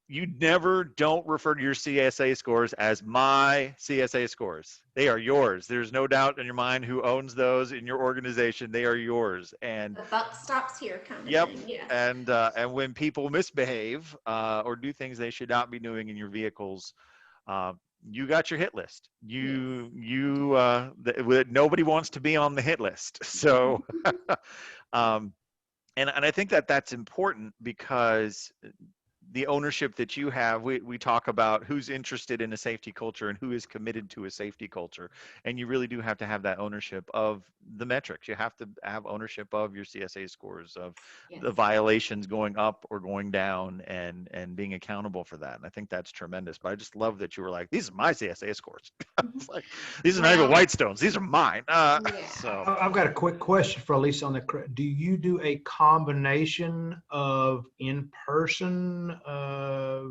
you never don't refer to your CSA scores as my CSA scores. They are yours. There's no doubt in your mind who owns those in your organization. They are yours. And the buck stops here, kind of thing. Yes. And when people misbehave or do things they should not be doing in your vehicles, you got your hit list. Nobody wants to be on the hit list. So, and I think that's important, because the ownership that you have, we talk about who's interested in a safety culture and who is committed to a safety culture. And you really do have to have that ownership of the metrics. You have to have ownership of your CSA scores, of the violations going up or going down, and being accountable for that. And I think that's tremendous. But I just love that you were like, these are my CSA scores. It's like, these are not even Whitestones. These are mine. So I've got a quick question for Alisa on that. Do you do a combination of in-person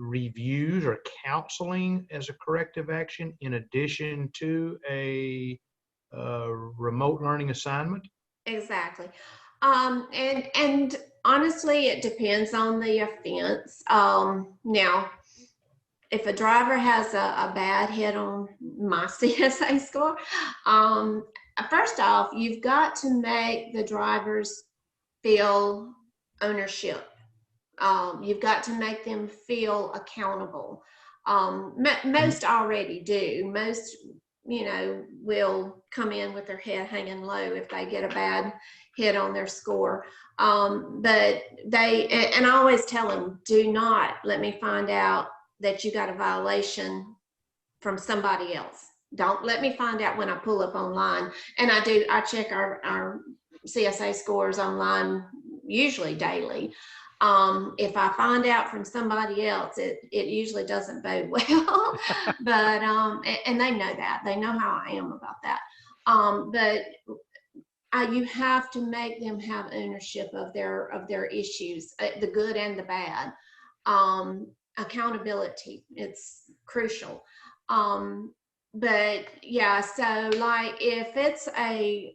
reviews or counseling as a corrective action, in addition to a remote learning assignment? Exactly. And honestly, it depends on the offense. Now, if a driver has a bad hit on my CSA score, first off, you've got to make the drivers feel ownership. You've got to make them feel accountable. Most already do. Most, will come in with their head hanging low if they get a bad hit on their score. But and I always tell them, do not let me find out that you got a violation from somebody else. Don't let me find out when I pull up online. And I check our CSA scores online usually daily. If I find out from somebody else, it usually doesn't bode well. But and they know that. They know how I am about that. But you have to make them have ownership of their issues, the good and the bad. Accountability, it's crucial. But yeah, so like if it's a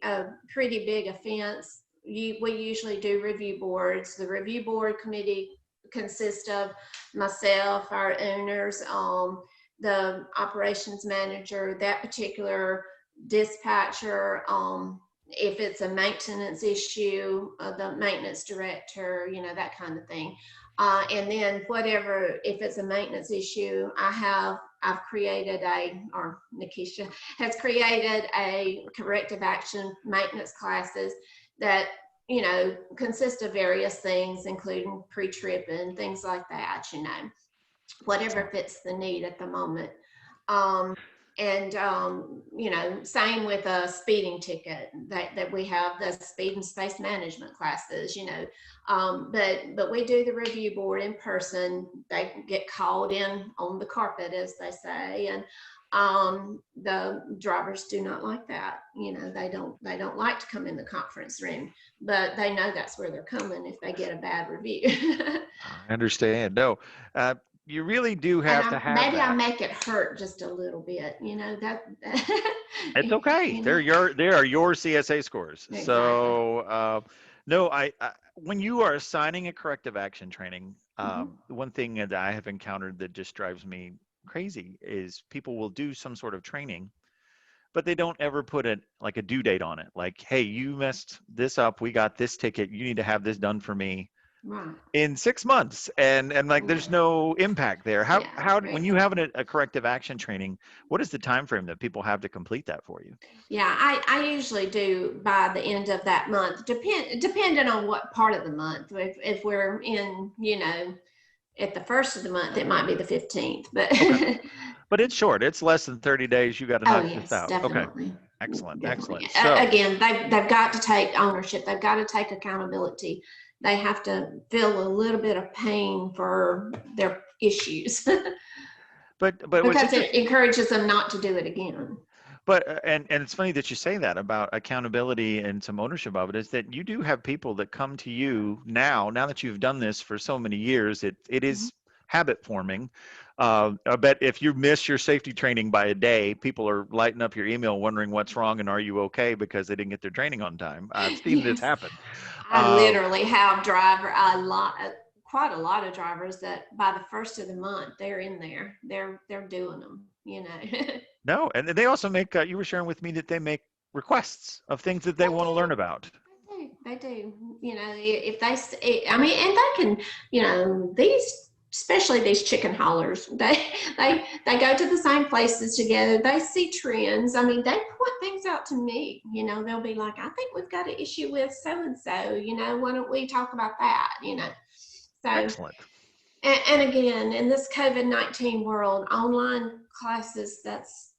pretty big offense, we usually do review boards. The review board committee consists of myself, our owners, the operations manager, that particular dispatcher, if it's a maintenance issue, the maintenance director, that kind of thing. And then whatever, if it's a maintenance issue, I've created or Nikisha has created a corrective action maintenance classes that, consist of various things, including pre-trip and things like that, whatever fits the need at the moment. Same with a speeding ticket that we have, the speed and space management classes, but we do the review board in person. They get called in on the carpet, as they say, and the drivers do not like that. They don't like to come in the conference room, but they know that's where they're coming if they get a bad review. I understand. No, you really do have to have maybe that. I make it hurt just a little bit, that It's okay. They are your CSA scores. Exactly. So no, I when you are assigning a corrective action training, one thing that I have encountered that just drives me crazy is people will do some sort of training, but they don't ever put a due date on it. Like, hey, you messed this up. We got this ticket. You need to have this done for me Right. in 6 months, and there's no impact there. How when you have a corrective action training, what is the time frame that people have to complete that for you? Yeah, I usually do by the end of that month, depending on what part of the month. If we're in, at the first of the month, it might be the 15th, but Okay. But it's short. It's less than 30 days. You got to knock this out. Definitely. Okay. Excellent. Definitely. Excellent. So Again, they've got to take ownership. They've got to take accountability. They have to feel a little bit of pain for their issues. but because it encourages them not to do it again. But and it's funny that you say that about accountability and some ownership of it, is that you do have people that come to you now that you've done this for so many years. It is habit forming. I bet if you miss your safety training by a day, people are lighting up your email wondering what's wrong and are you okay, because they didn't get their training on time. I've seen this happen. I literally have quite a lot of drivers that by the first of the month they're in there. They're doing them. No, and they also make. You were sharing with me that they make requests of things that they want to learn about. They do. If they, I mean, and they can, these, especially these chicken haulers, they go to the same places together. They see trends. I mean, they point things out to me. They'll be like, I think we've got an issue with so and so. Why don't we talk about that? So excellent. And again, in this COVID-19 world, online classes, that's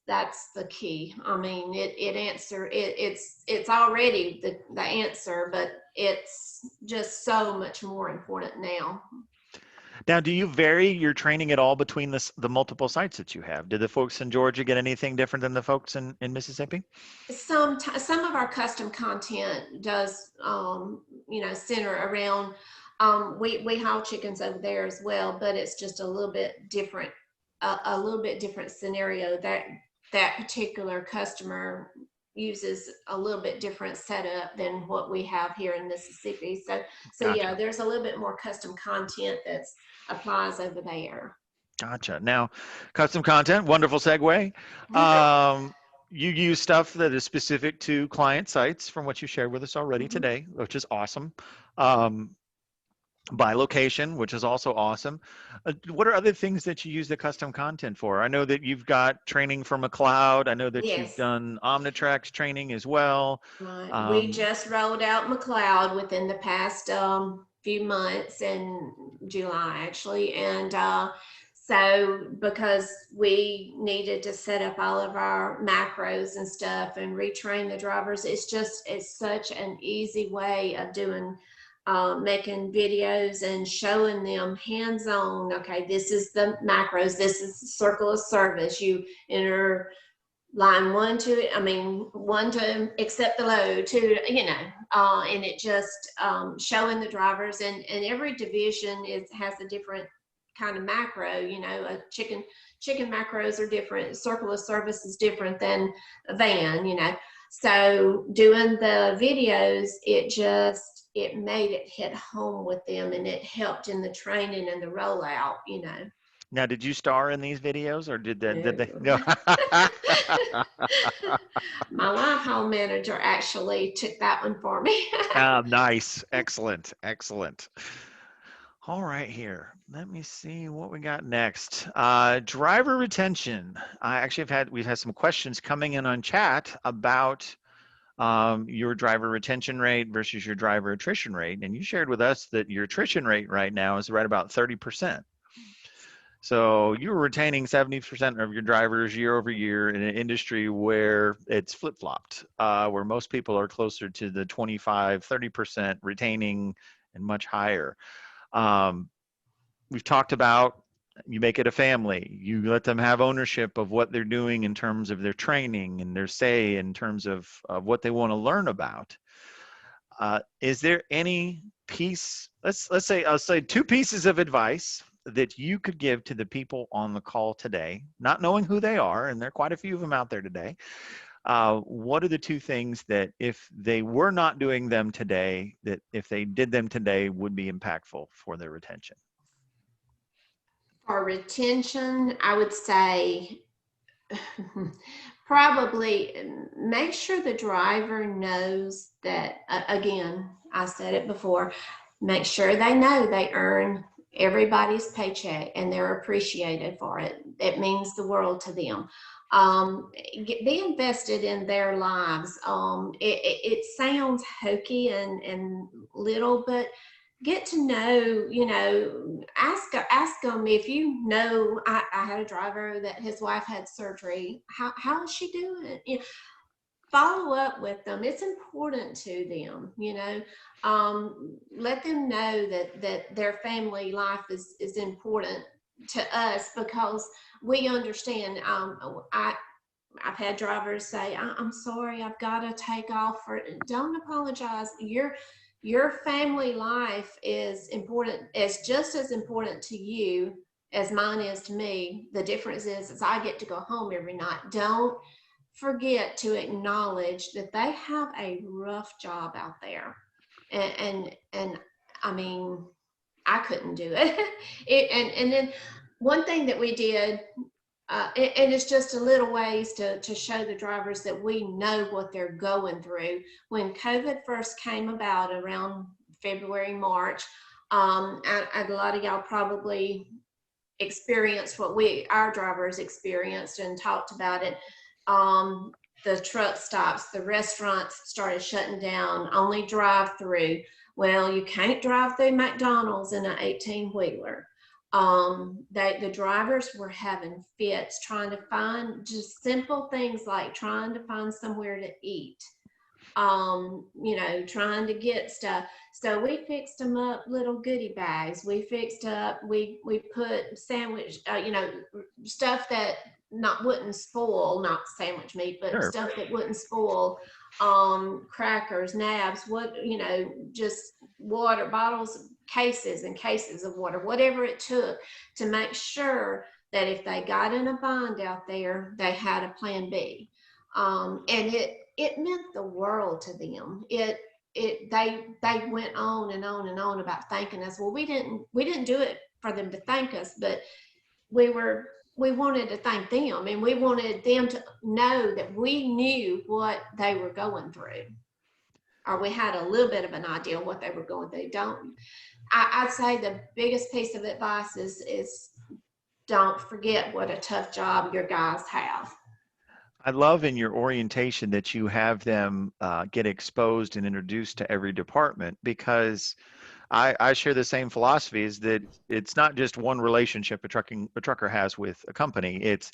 the key. I mean, it's already the answer, but it's just so much more important now. Now, do you vary your training at all between the multiple sites that you have? Did the folks in Georgia get anything different than the folks in Mississippi? Some of our custom content does, center around. We haul chickens over there as well, but it's just a little bit different, a little bit different scenario. That particular customer uses a little bit different setup than what we have here in Mississippi. So Gotcha. yeah, there's a little bit more custom content that applies over there. Gotcha. Now, custom content, wonderful segue. You use stuff that is specific to client sites from what you shared with us already today, which is awesome. By location, which is also awesome. What are other things that you use the custom content for? I know that you've got training from a cloud. I know that you've Yes. done Omnitrax training as well. Right. We just rolled out McLeod within the past few months, in July actually, and so because we needed to set up all of our macros and stuff and retrain the drivers, it's such an easy way of doing making videos and showing them hands-on. Okay, this is the macros, this is the circle of service. You enter line one to accept the load, two, and it just showing the drivers, and every division has a different kind of macro. A chicken macros are different. Circle of service is different than a van. So doing the videos, it made it hit home with them, and it helped in the training and the rollout. Now, did you star in these videos, or did they? No. No. My live home manager actually took that one for me. Nice. Excellent. Excellent. All right, here. Let me see what we got next. Driver retention. We've had some questions coming in on chat about your driver retention rate versus your driver attrition rate. And you shared with us that your attrition rate right now is right about 30%. So you were retaining 70% of your drivers year over year in an industry where it's flip-flopped, where most people are closer to the 25, 30% retaining and much higher. We've talked about you make it a family. You let them have ownership of what they're doing in terms of their training and their say in terms of what they want to learn about. Is there any piece, I'll say two pieces of advice that you could give to the people on the call today, not knowing who they are, and there are quite a few of them out there today. What are the two things that if they were not doing them today, that if they did them today would be impactful for their retention? For retention, I would say probably make sure the driver knows that, again, I said it before, make sure they know they earn everybody's paycheck and they're appreciated for it. It means the world to them. Be invested in their lives. It sounds hokey and little, but get to know, ask them if I had a driver that his wife had surgery. How is she doing? Follow up with them. It's important to them, let them know that their family life is important to us, because we understand. I've had drivers say, I'm sorry, I've got to take off. Don't apologize. Your family life is important, just as important to you as mine is to me. The difference is I get to go home every night. Don't forget to acknowledge that they have a rough job out there. And I mean, I couldn't do it. And then one thing that we did, and it's just a little ways to show the drivers that we know what they're going through. When COVID first came about around February, March, a lot of y'all probably experienced what our drivers experienced and talked about it. The truck stops, the restaurants started shutting down, only drive through. Well, you can't drive through McDonald's in an 18-wheeler. The drivers were having fits trying to find just simple things like trying to find somewhere to eat, trying to get stuff. So we fixed them up little goodie bags. We put sandwich, stuff that wouldn't spoil, not sandwich meat, but Sure. Stuff that wouldn't spoil, crackers, nabs, just water bottles, cases and cases of water, whatever it took to make sure that if they got in a bind out there, they had a plan B. And it meant the world to them. They went on and on and on about thanking us. Well, we didn't do it for them to thank us, but we wanted to thank them, and we wanted them to know that we knew what they were going through, or we had a little bit of an idea of what they were going through. I'd say the biggest piece of advice is don't forget what a tough job your guys have. I love in your orientation that you have them get exposed and introduced to every department, because I share the same philosophy, is that it's not just one relationship a trucker has with a company. It's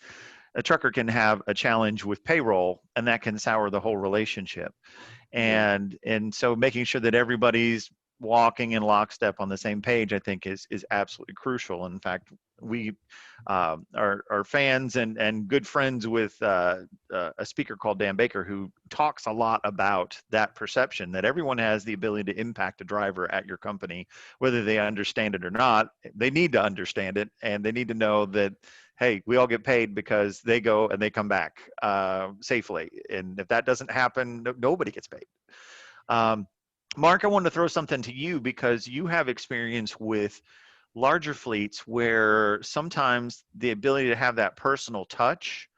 a trucker can have a challenge with payroll, and that can sour the whole relationship. And so making sure that everybody's walking in lockstep on the same page, I think is absolutely crucial. In fact, we are fans and good friends with a speaker called Dan Baker, who talks a lot about that perception that everyone has the ability to impact a driver at your company, whether they understand it or not. They need to understand it, and they need to know that, hey, we all get paid because they go and they come back safely. And if that doesn't happen, nobody gets paid. Mark, I wanted to throw something to you, because you have experience with larger fleets where sometimes the ability to have that personal touch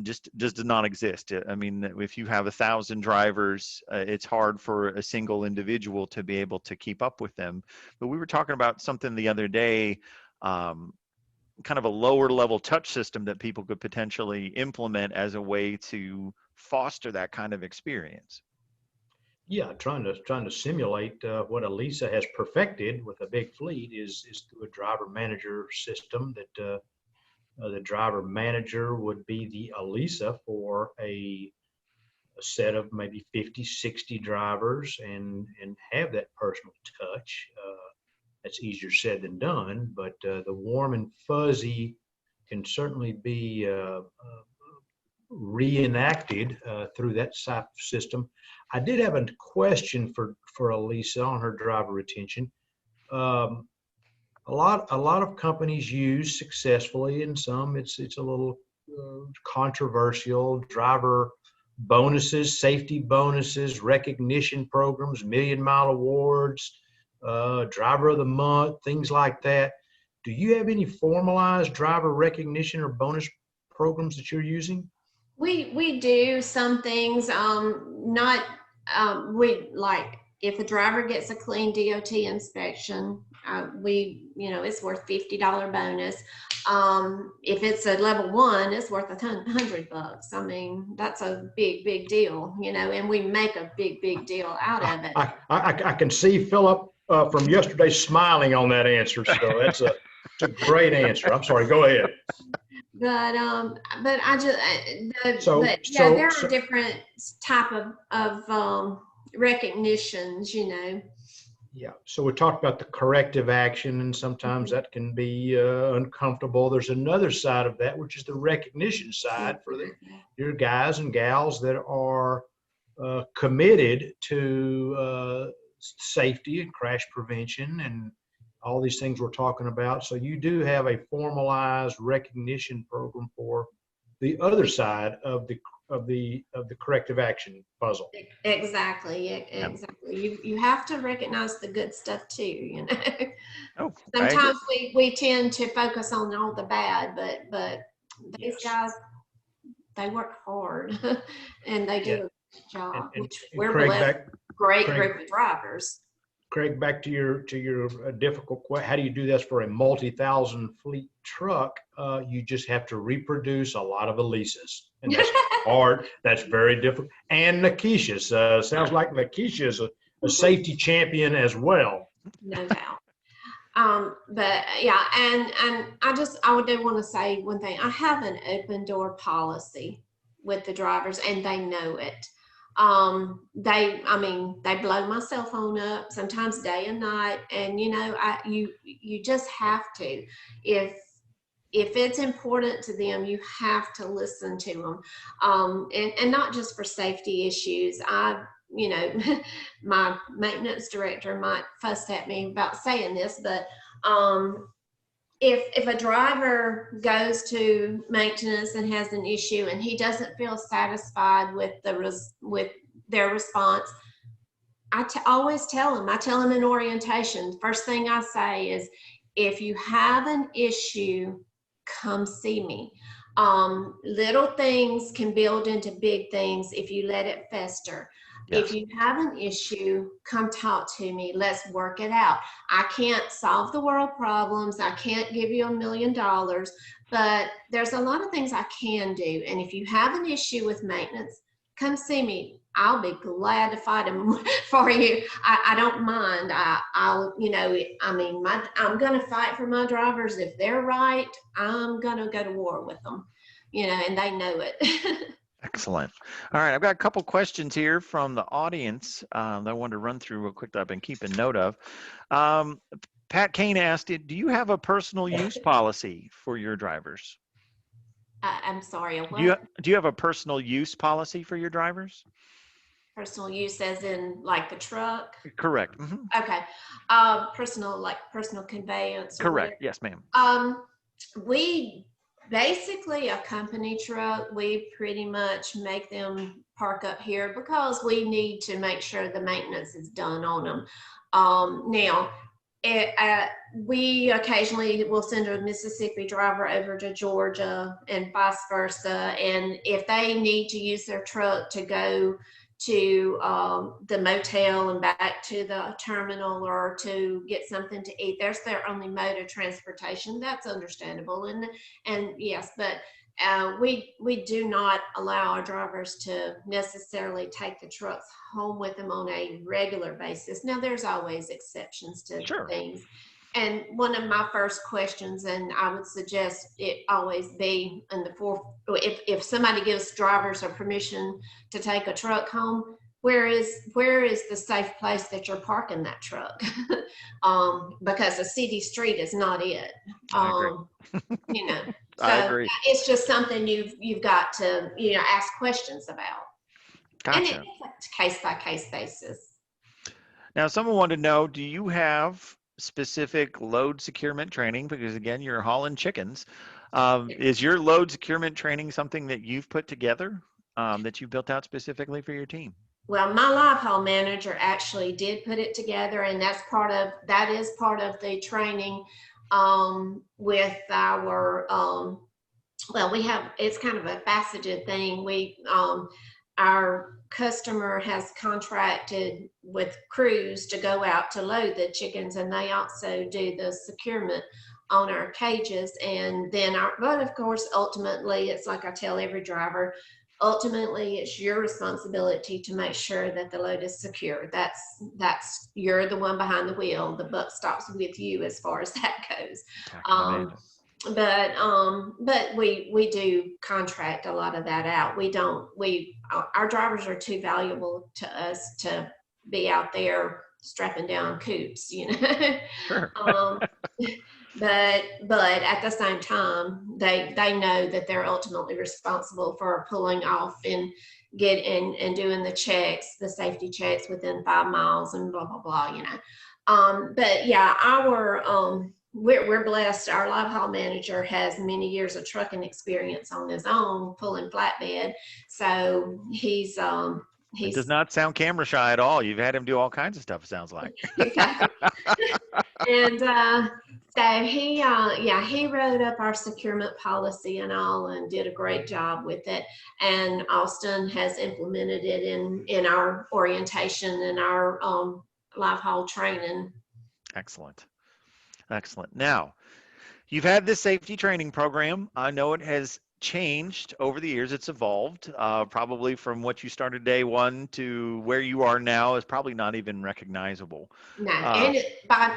just does not exist. I mean, if you have 1,000 drivers, it's hard for a single individual to be able to keep up with them. But we were talking about something the other day, kind of a lower level touch system that people could potentially implement as a way to foster that kind of experience. Yeah, trying to simulate what Alisa has perfected with a big fleet is through a driver manager system that the driver manager would be the Alisa for a set of maybe 50, 60 drivers, and have that personal touch. That's easier said than done, but the warm and fuzzy can certainly be reenacted through that type of system. I did have a question for Alisa on her driver retention. A lot of companies use successfully, and some it's a little controversial, driver bonuses, safety bonuses, recognition programs, million-mile awards, driver of the month, things like that. Do you have any formalized driver recognition or bonus programs that you're using? We do some things, not, we like, if a driver gets a clean DOT inspection, it's worth $50 bonus. If it's a level 1, it's worth $100. I mean, that's a big deal, and we make a big deal out of it. I can see Philip from yesterday smiling on that answer, so that's a great answer. I'm sorry, go ahead. But I just, there are different type of recognitions, Yeah, so we talked about the corrective action, and sometimes that can be uncomfortable. There's another side of that, which is the recognition side for your guys and gals that are committed to safety and crash prevention and all these things we're talking about. So you do have a formalized recognition program for the other side of the corrective action puzzle. Exactly. You have to recognize the good stuff too, Oh, sometimes we tend to focus on all the bad, but these guys, they work hard and they do a good job, which we're blessed. Great group of drivers. Craig, back to your difficult question. How do you do this for a multi-thousand fleet truck? You just have to reproduce a lot of Alisas, and that's hard. That's very difficult. And Nakisha's sounds like Nakisha is a safety champion as well. No doubt. But yeah, and I do want to say one thing. I have an open door policy with the drivers, and they know it. They blow my cell phone up sometimes day and night, and you just have to, if it's important to them, you have to listen to them, and not just for safety issues. My maintenance director might fuss at me about saying this, but if a driver goes to maintenance and has an issue and he doesn't feel satisfied with with their response, always tell them. I tell them in orientation. First thing I say is, if you have an issue, come see me. Little things can build into big things if you let it fester. Yes. If you have an issue, come talk to me. Let's work it out. I can't solve the world problems. I can't give you $1 million, but there's a lot of things I can do. And if you have an issue with maintenance, come see me. I'll be glad to fight them for you. I don't mind. I'll, you know, I mean, I'm going to fight for my drivers. If they're right, I'm going to go to war with them, you know, and they know it. Excellent. All right, I've got a couple questions here from the audience that I wanted to run through real quick that I've been keeping note of. Pat Kane asked, do you have a personal use policy for your drivers? I'm sorry, what? Do you have a personal use policy for your drivers? Personal use as in like the truck? Correct. Mm-hmm. Okay. Personal conveyance. Correct. Yes, ma'am. We basically, a company truck, we pretty much make them park up here because we need to make sure the maintenance is done on them. Now, we occasionally will send a Mississippi driver over to Georgia and vice versa. And if they need to use their truck to go to the motel and back to the terminal or to get something to eat, there's their only mode of transportation. That's understandable. And yes, but we do not allow our drivers to necessarily take the trucks home with them on a regular basis. Now, there's always exceptions to things. And one of my first questions, and I would suggest it always be in the if somebody gives drivers a permission to take a truck home, where is the safe place that you're parking that truck? Because a city street is not it. You know, so I agree. It's just something you've got to, you know, ask questions about. Gotcha. And it's a case by case basis. Now, someone wanted to know, do you have specific load securement training? Because again, you're hauling chickens. Is your load securement training something that you've put together, that you built out specifically for your team? Well, my live haul manager actually did put it together, and that is part of the training with our well, it's kind of a faceted thing. Our customer has contracted with crews to go out to load the chickens, and they also do the securement on our cages. And then but of course, ultimately, it's like I tell every driver, ultimately it's your responsibility to make sure that the load is secure. That's you're the one behind the wheel. The buck stops with you as far as that goes. But we do contract a lot of that out. Our drivers are too valuable to us to be out there strapping down coops, you know. Sure. But at the same time, they know that they're ultimately responsible for pulling off and doing the checks, the safety checks within 5 miles and blah blah blah, you know. But yeah, we're blessed. Our live haul manager has many years of trucking experience on his own pulling flatbed, so he's it does not sound camera shy at all. You've had him do all kinds of stuff, it sounds like. And so he wrote up our securement policy and all, and did a great job with it. And Austin has implemented it in our orientation and our live haul training. Excellent. Excellent. Now, you've had this safety training program. I know it has changed over the years. It's evolved, probably from what you started day one to where you are now is probably not even recognizable. No, and by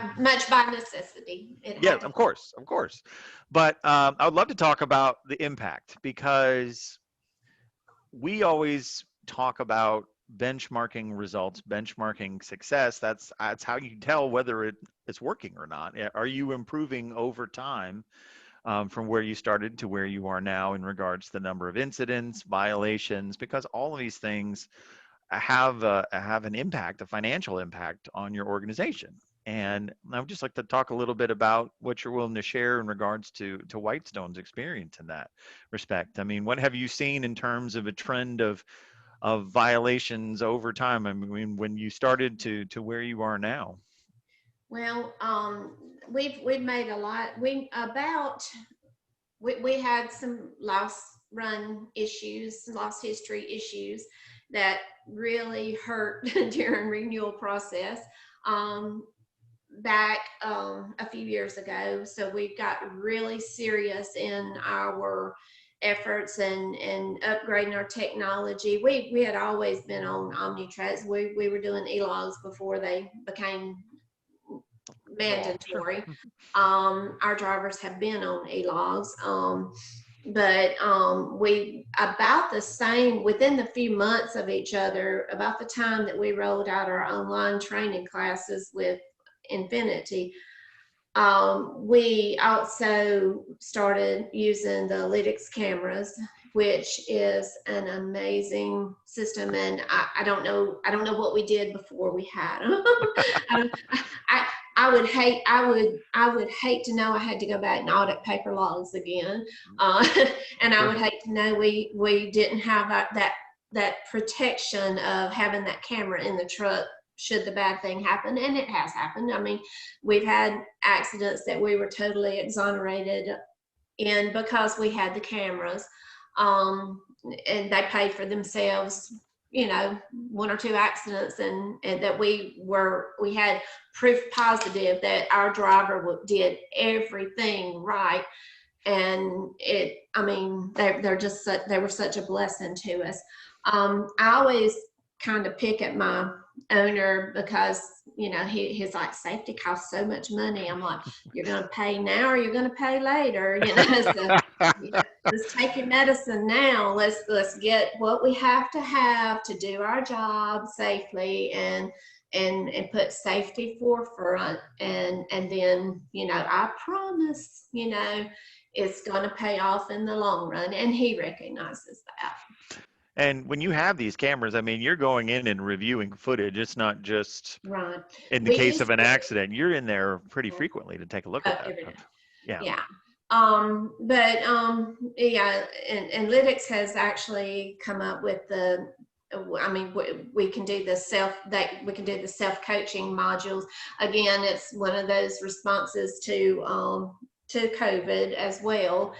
necessity. Yeah, of course. But I would love to talk about the impact, because we always talk about benchmarking results, benchmarking success. That's how you tell whether it's working or not. Are you improving over time from where you started to where you are now in regards to the number of incidents, violations? Because all of these things have an impact, a financial impact on your organization. And I would just like to talk a little bit about what you're willing to share in regards to Whitestone's experience in that respect. I mean, what have you seen in terms of a trend of violations over time? I mean, when you started to where you are now. Well, we've made a lot. We had some lost run issues, lost history issues that really hurt during renewal process. Back a few years ago. So we got really serious in our efforts and upgrading our technology. We had always been on OmniTrax. We were doing e-logs before they became mandatory. Our drivers have been on e-logs. But we about the same within the few months of each other, about the time that we rolled out our online training classes with Infinit-I, we also started using the Lytix cameras, which is an amazing system. And I don't know what we did before we had them. I would hate to know I had to go back and audit paper logs again. And I would hate to know we didn't have that protection of having that camera in the truck should the bad thing happen. And it has happened. I mean, we've had accidents that we were totally exonerated in because we had the cameras, and they paid for themselves, you know, one or two accidents, and that we had proof positive that our driver did everything right. And I mean, they were such a blessing to us. I always kind of pick at my owner because, you know, he's like, safety costs so much money. I'm like, you're going to pay now or you're going to pay later, you know. So, you know, let's take your medicine now. Let's get what we have to do our job safely and put safety forefront, and then, you know, I promise, you know, it's going to pay off in the long run, and he recognizes that. And when you have these cameras, I mean, you're going in and reviewing footage. It's not just right. In the case of an accident, you're in there pretty frequently to take a look at that. Yeah. Yeah. Yeah, and Lytix has actually come up with I mean, we can do the self-coaching modules. Again, it's one of those responses to COVID as well.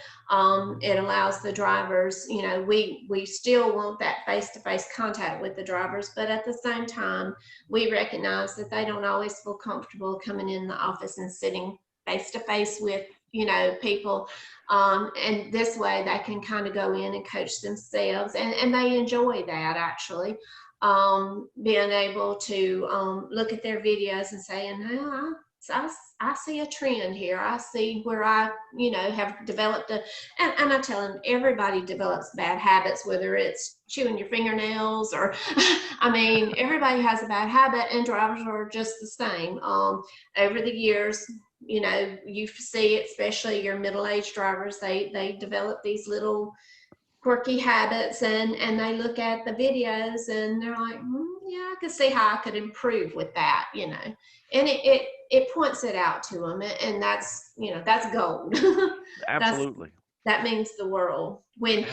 It allows the drivers, you know, we still want that face-to-face contact with the drivers, but at the same time, we recognize that they don't always feel comfortable coming in the office and sitting face-to-face with, you know, people. And this way they can kind of go in and coach themselves, and they enjoy that, actually. Being able to look at their videos and saying, no, I see a trend here. I see where I, you know, have developed and I tell them everybody develops bad habits, whether it's chewing your fingernails or, I mean, everybody has a bad habit, and drivers are just the same. Over the years, you know, you see, especially your middle-aged drivers, they develop these little quirky habits, and they look at the videos and they're like, yeah, I could see how I could improve with that, you know, and it points it out to them, and that's, you know, that's gold. Absolutely. That means the world. When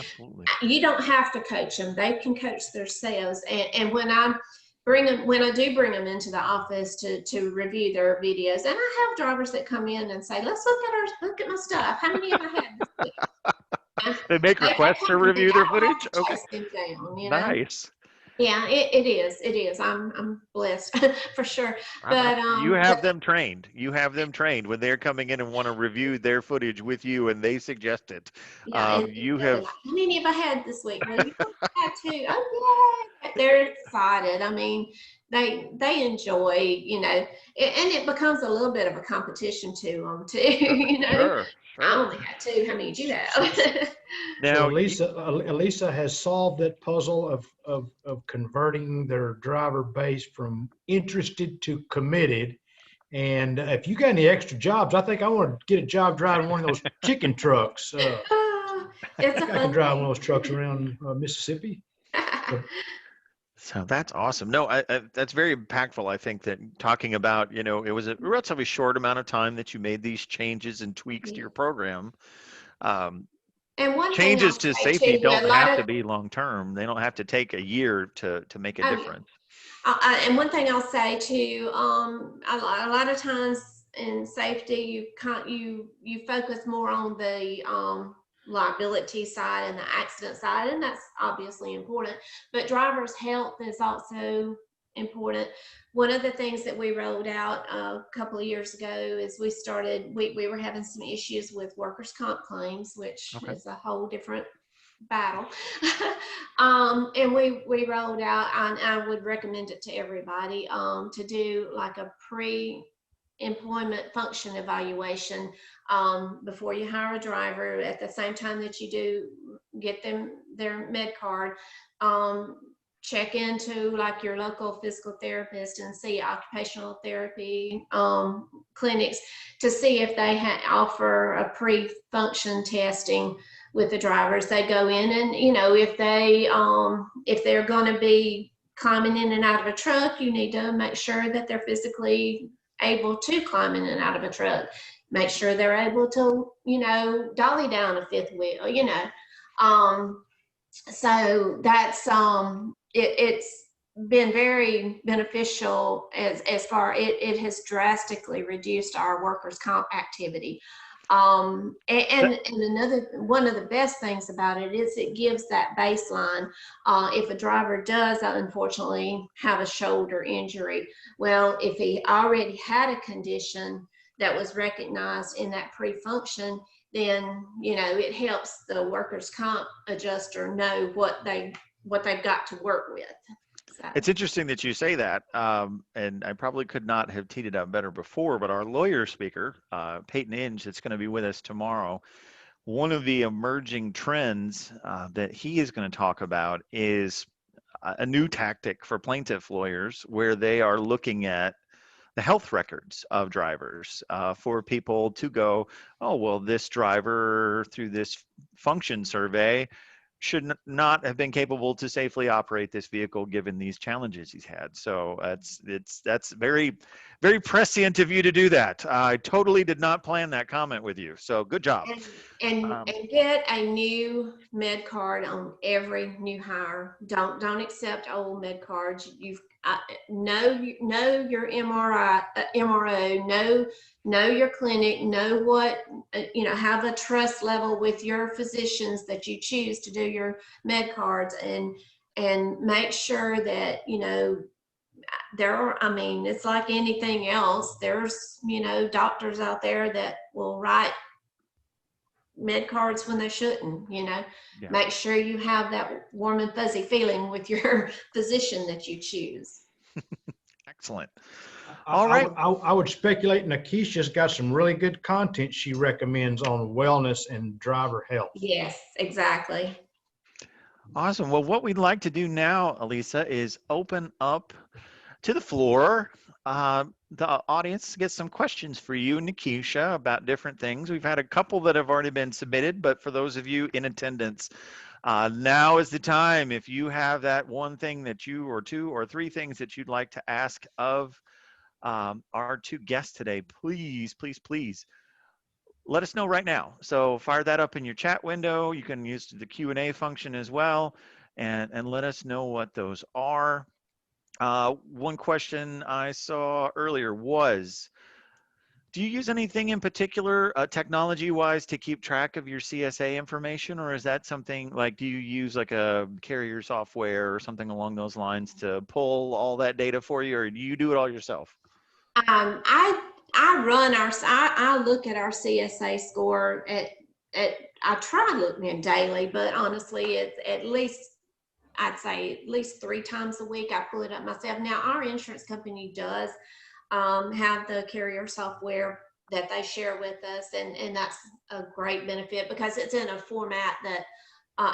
you don't have to coach them, they can coach themselves. And when I do bring them into the office to review their videos, and I have drivers that come in and say, let's look at my stuff. How many have I had this week? They make requests to review their footage. Okay. Down, you know? Nice. Yeah, it is. I'm blessed for sure. But you have them trained. You have them trained when they're coming in and want to review their footage with you, and they suggest it. Yeah, you have. How many have I had this week? Well, you had two. Oh yeah, they're excited. I mean, they enjoy, you know, and it becomes a little bit of a competition to them too. You know, Sure. I only had two. How many did you have? Now, Alisa has solved that puzzle of converting their driver base from interested to committed. And if you got any extra jobs, I think I want to get a job driving one of those chicken trucks. It's I can drive one of those trucks around Mississippi. So that's awesome. No, that's very impactful. I think that talking about, it was a relatively short amount of time that you made these changes and tweaks to Yeah. your program. Um, And one thing I'll Changes to say safety too, a don't lot have of, to be long term. They don't have to take a year to make a oh yeah. difference. And one thing I'll say too, a lot of times in safety, you focus more on the liability side and the accident side, and that's obviously important. But driver's health is also important. One of the things that we rolled out a couple of years ago is we were having some issues with workers' comp claims, which Okay. is a whole different battle. And we rolled out, and I would recommend it to everybody, to do like a pre-employment function evaluation before you hire a driver. At the same time that you do get them their med card, check into like your local physical therapist and see occupational therapy clinics to see if they offer a pre-function testing with the drivers. They go in, and if they're going to be climbing in and out of a truck, you need to make sure that they're physically able to climb in and out of a truck. Make sure they're able to dolly down a fifth wheel. So that's it's been very beneficial as far it has drastically reduced our workers' comp activity. And another one of the best things about it is it gives that baseline. If a driver does unfortunately have a shoulder injury, well, if he already had a condition that was recognized in that pre-function, then it helps the workers' comp adjuster know what they've got to work with. So. It's interesting that you say that, and I probably could not have teed it up better before, but our lawyer speaker, Peyton Inge, that's going to be with us tomorrow, one of the emerging trends that he is going to talk about is a new tactic for plaintiff lawyers where they are looking at the health records of drivers for people to go, oh, well, this driver through this function survey should not have been capable to safely operate this vehicle given these challenges he's had. So that's very, very prescient of you to do that. I totally did not plan that comment with you. So good job. And get a new med card on every new hire. Don't accept old med cards. Know your MRO, know your clinic, know what have a trust level with your physicians that you choose to do your med cards, and make sure that it's like anything else. There's doctors out there that will write med cards when they shouldn't. Yeah. Make sure you have that warm and fuzzy feeling with your physician that you choose. Excellent. All right. I would speculate Nakisha's got some really good content she recommends on wellness and driver health. Yes, exactly. Awesome. Well, what we'd like to do now, Alisa, is open up to the floor. The audience gets some questions for you, Nakisha, about different things. We've had a couple that have already been submitted, but for those of you in attendance, now is the time. If you have that one thing that you, or two or three things that you'd like to ask of our two guests today, please, please, please let us know right now. So fire that up in your chat window. You can use the Q&A function as well, and let us know what those are. One question I saw earlier was, do you use anything in particular technology-wise to keep track of your CSA information, or is that something like, do you use like a carrier software or something along those lines to pull all that data for you, or do you do it all yourself? I look at our CSA score I try looking daily, but honestly, it's I'd say at least 3 times a week I pull it up myself. Now, our insurance company does have the carrier software that they share with us, and that's a great benefit because it's in a format that,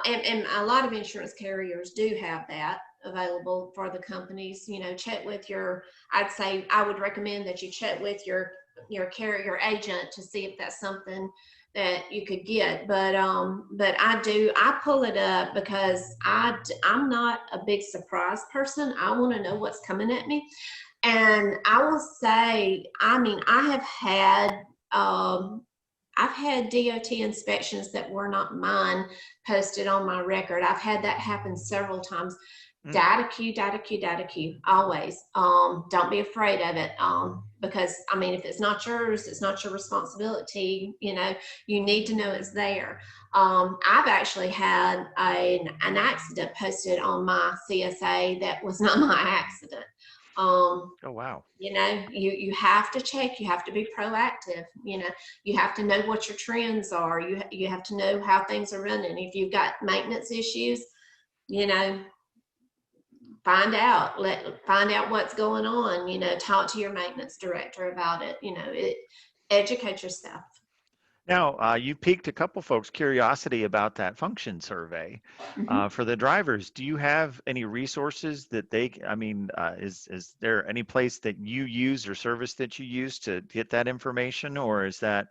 and a lot of insurance carriers do have that available for the companies. Check with I would recommend that you check with your carrier agent to see if that's something that you could get, but I pull it up because I'm not a big surprise person. I want to know what's coming at me. And I will say, I mean, I've had DOT inspections that were not mine posted on my record. I've had that happen several times. Data queue, always. Don't be afraid of it. Because I mean, if it's not yours, it's not your responsibility. You know, you need to know it's there. I've actually had an accident posted on my CSA that was not my accident. Oh, wow. You know, you have to check, you have to be proactive, you know, you have to know what your trends are. You have to know how things are running. If you've got maintenance issues, you know, find out what's going on, you know, talk to your maintenance director about it, you know, educate yourself. Now, you piqued a couple folks' curiosity about that function survey for the drivers. Do you have any resources that is there any place that you use or service that you use to get that information, or is that,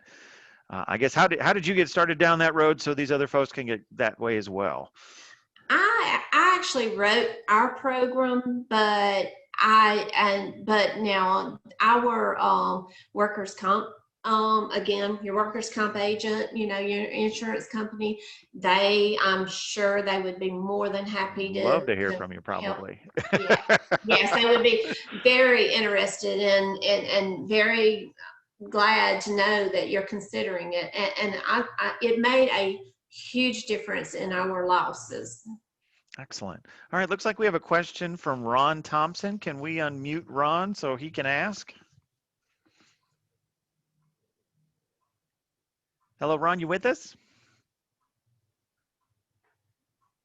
I guess, how did you get started down that road so these other folks can get that way as well? I actually wrote our program, but now our workers' comp. Again, your workers' comp agent, you know, your insurance company, I'm sure they would be more than happy to. Love to hear from you, probably. Yeah. Yes, they would be very interested and very glad to know that you're considering it. And it made a huge difference in our losses. Excellent. All right, looks like we have a question from Ron Thompson. Can we unmute Ron so he can ask? Hello, Ron, you with us?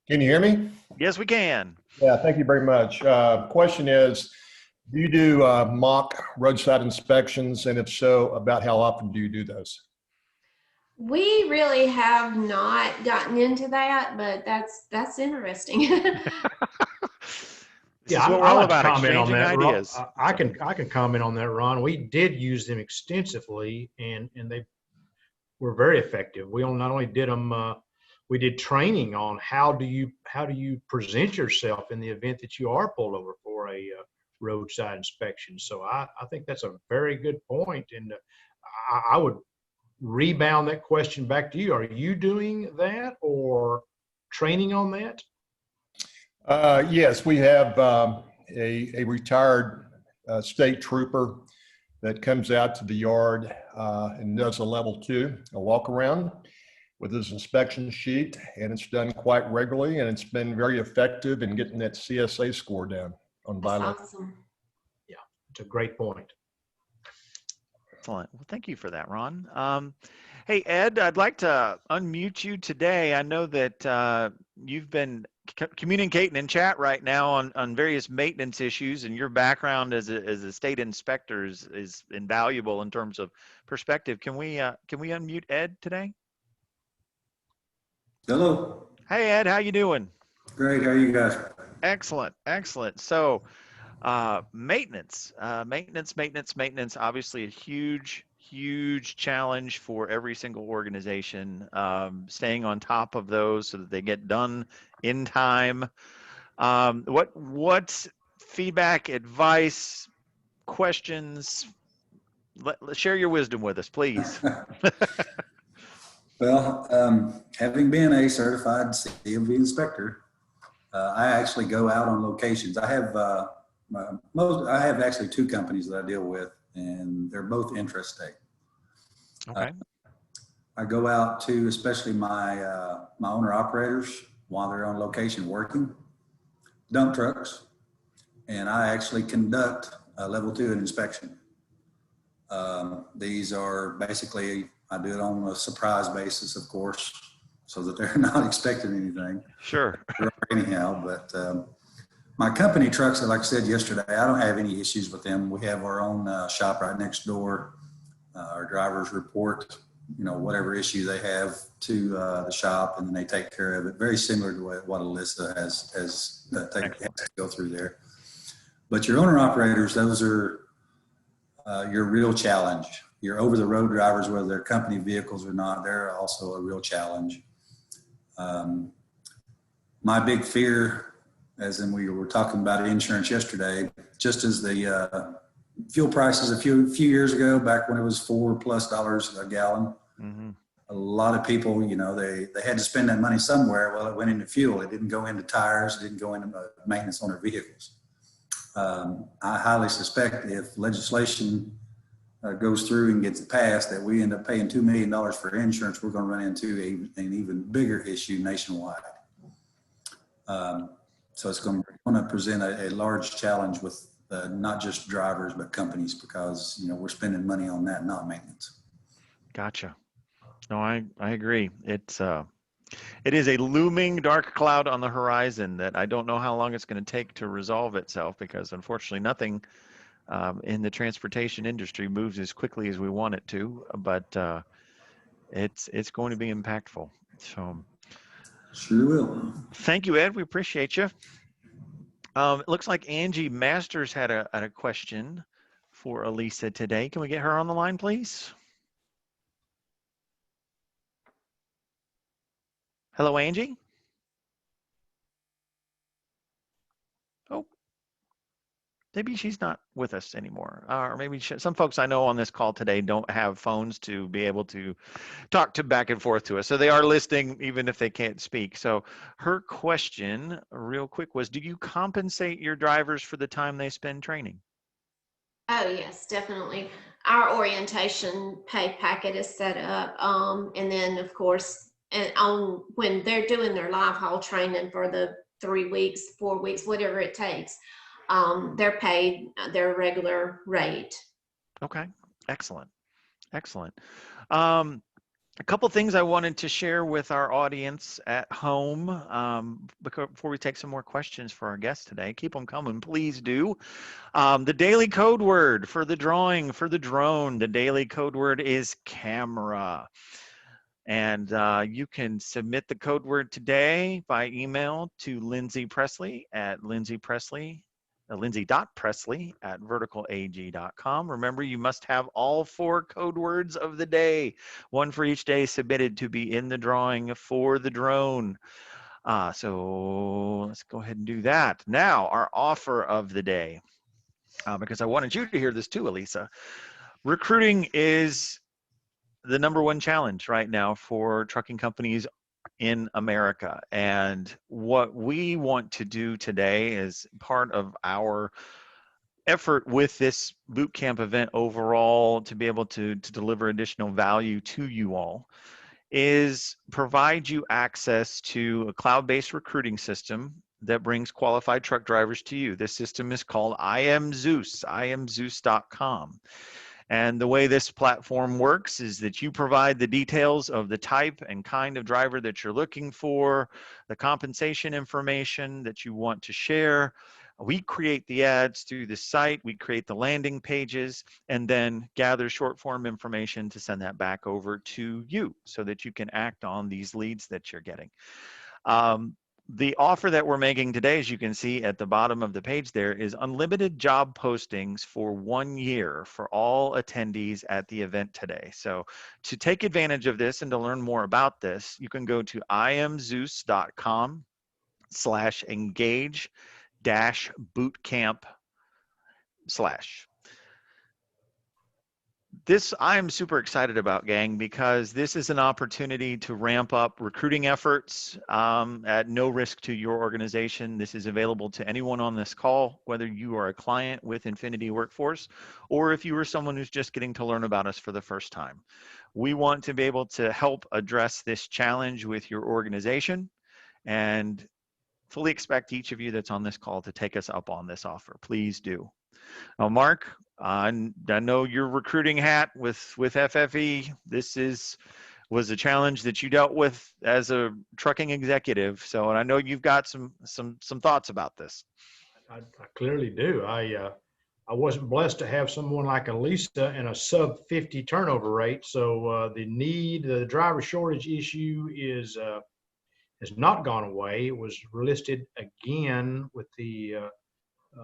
Can you hear me? Yes, we can. Yeah, thank you very much. Question is, do you do mock roadside inspections? And if so, about how often do you do those? We really have not gotten into that, but that's interesting. Yeah, what we're I'd all like to about, comment on exchanging that. ideas. I can comment on that, Ron. We did use them extensively, and they were very effective. We not only did them, we did training on how do you present yourself in the event that you are pulled over for a roadside inspection. So I think that's a very good point, and I would rebound that question back to you. Are you doing that or training on that? Yes, we have a retired state trooper that comes out to the yard and does a level 2, a walk around with his inspection sheet, and it's done quite regularly, and it's been very effective in getting that CSA score down on violation. Awesome. Yeah, it's a great point. Excellent. Well, thank you for that, Ron. Hey, Ed, I'd like to unmute you today. I know that you've been communicating in chat right now on various maintenance issues, and your background as a state inspector is invaluable in terms of perspective. Can we unmute Ed today? Hello. Hey, Ed, how you doing? Great. How are you guys? Excellent, excellent. So, maintenance, obviously a huge challenge for every single organization, staying on top of those so that they get done in time. What feedback, advice, questions, share your wisdom with us, please. Well, having been a certified CMV inspector, I actually go out on locations. I have actually 2 companies that I deal with, and they're both intrastate. Okay. I go out to, especially my owner operators while they're on location working, dump trucks, and I actually conduct a level 2 inspection. These are basically, I do it on a surprise basis, of course, so that they're not expecting anything. Sure. Anyhow, but my company trucks, like I said yesterday, I don't have any issues with them. We have our own shop right next door. Our drivers report, you know, whatever issue they have to the shop, and then they take care of it. Very similar to what Alisa has to go through there. But your owner operators, those are your real challenge. your over-the-road drivers, whether they're company vehicles or not, they're also a real challenge. My big fear, as in we were talking about insurance yesterday, just as the fuel prices a few years ago, back when it was $4+ a gallon, a lot of people, you know, they had to spend that money somewhere. Well, it went into fuel. It didn't go into tires. It didn't go into maintenance on their vehicles. I highly suspect if legislation goes through and gets passed that we end up paying $2 million for insurance, we're going to run into an even bigger issue nationwide. So it's going to present a large challenge with not just drivers, but companies, because, you know, we're spending money on that, not maintenance. Gotcha. No, I agree. It is a looming dark cloud on the horizon that I don't know how long it's going to take to resolve itself, because unfortunately nothing in the transportation industry moves as quickly as we want it to, but it's going to be impactful. So Sure will. thank you, Ed. We appreciate you. It looks like Angie Masters had a question for Alisa today. Can we get her on the line, please? Hello, Angie. Oh, maybe she's not with us anymore. Or maybe some folks I know on this call today don't have phones to be able to talk to back and forth to us. So they are listening even if they can't speak. So her question real quick was, do you compensate your drivers for the time they spend training? Oh, yes, definitely. Our orientation pay packet is set up. And then of course, and when they're doing their live haul training for the 3 weeks, 4 weeks, whatever it takes, they're paid their regular rate. Okay, excellent. Excellent. A couple things I wanted to share with our audience at home before we take some more questions for our guests today. Keep them coming, please do. The daily code word for the drawing for the drone, the daily code word is camera. And you can submit the code word today by email to Lindsay Presley at lindsay.presley@verticalag.com. Remember, you must have all 4 code words of the day, one for each day, submitted to be in the drawing for the drone. So let's go ahead and do that. Now, our offer of the day, because I wanted you to hear this too, Alisa. Recruiting is the #1 challenge right now for trucking companies in America. And what we want to do today is part of our effort with this boot camp event overall to be able to deliver additional value to you all is provide you access to a cloud-based recruiting system that brings qualified truck drivers to you. This system is called IamZeus, iamzeus.com. And the way this platform works is that you provide the details of the type and kind of driver that you're looking for, the compensation information that you want to share. We create the ads through the site, we create the landing pages, and then gather short form information to send that back over to you so that you can act on these leads that you're getting. The offer that we're making today, as you can see at the bottom of the page there, is unlimited job postings for 1 year for all attendees at the event today. So to take advantage of this and to learn more about this, you can go to iamzeus.com/engage-bootcamp/. This I'm super excited about, gang, because this is an opportunity to ramp up recruiting efforts at no risk to your organization. This is available to anyone on this call, whether you are a client with Infinit-I Workforce or if you are someone who's just getting to learn about us for the first time. We want to be able to help address this challenge with your organization and fully expect each of you that's on this call to take us up on this offer. Please do. Now, Mark, I know your recruiting hat with FFE. This was a challenge that you dealt with as a trucking executive. So, and I know you've got some thoughts about this. I clearly do. I wasn't blessed to have someone like Alisa and a sub 50 turnover rate. So the driver shortage issue has not gone away. It was listed again with the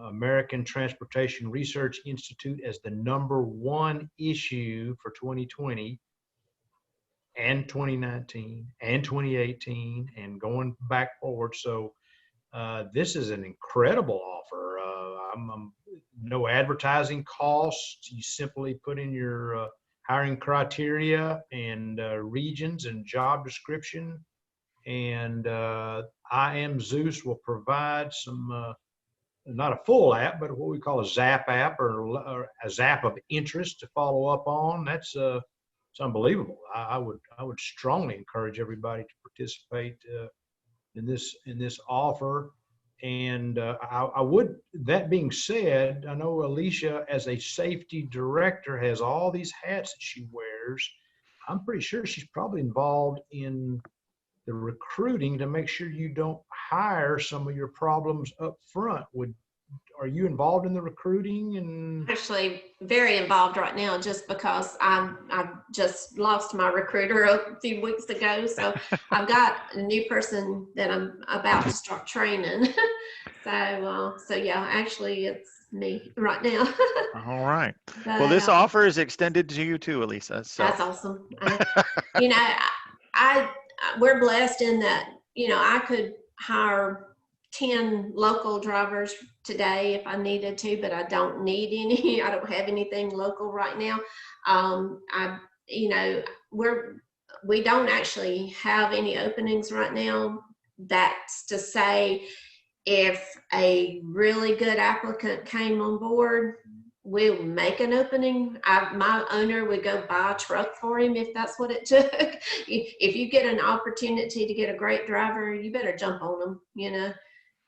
American Transportation Research Institute as the #1 issue for 2020 and 2019 and 2018 and going back forward. So this is an incredible offer. No advertising costs. You simply put in your hiring criteria and regions and job description. And I Am Zeus will provide some, not a full app, but what we call a Zap app or a Zap of interest to follow up on. That's it's unbelievable. I would strongly encourage everybody to participate in this offer. And I would, that being said, I know Alicia as a safety director has all these hats that she wears. I'm pretty sure she's probably involved in the recruiting to make sure you don't hire some of your problems up front. Are you involved in the recruiting? And actually very involved right now, just because I've just lost my recruiter a few weeks ago. So I've got a new person that I'm about to start training. So yeah, actually it's me right now. All right. But, Well, this offer is extended to you too, Alisa. So that's awesome. You know, we're blessed in that, you know, I could hire 10 local drivers today if I needed to, but I don't need any. I don't have anything local right now. You know, we don't actually have any openings right now. That's to say, if a really good applicant came on board, we'll make an opening. My owner would go buy a truck for him if that's what it took. If you get an opportunity to get a great driver, you better jump on them, you know,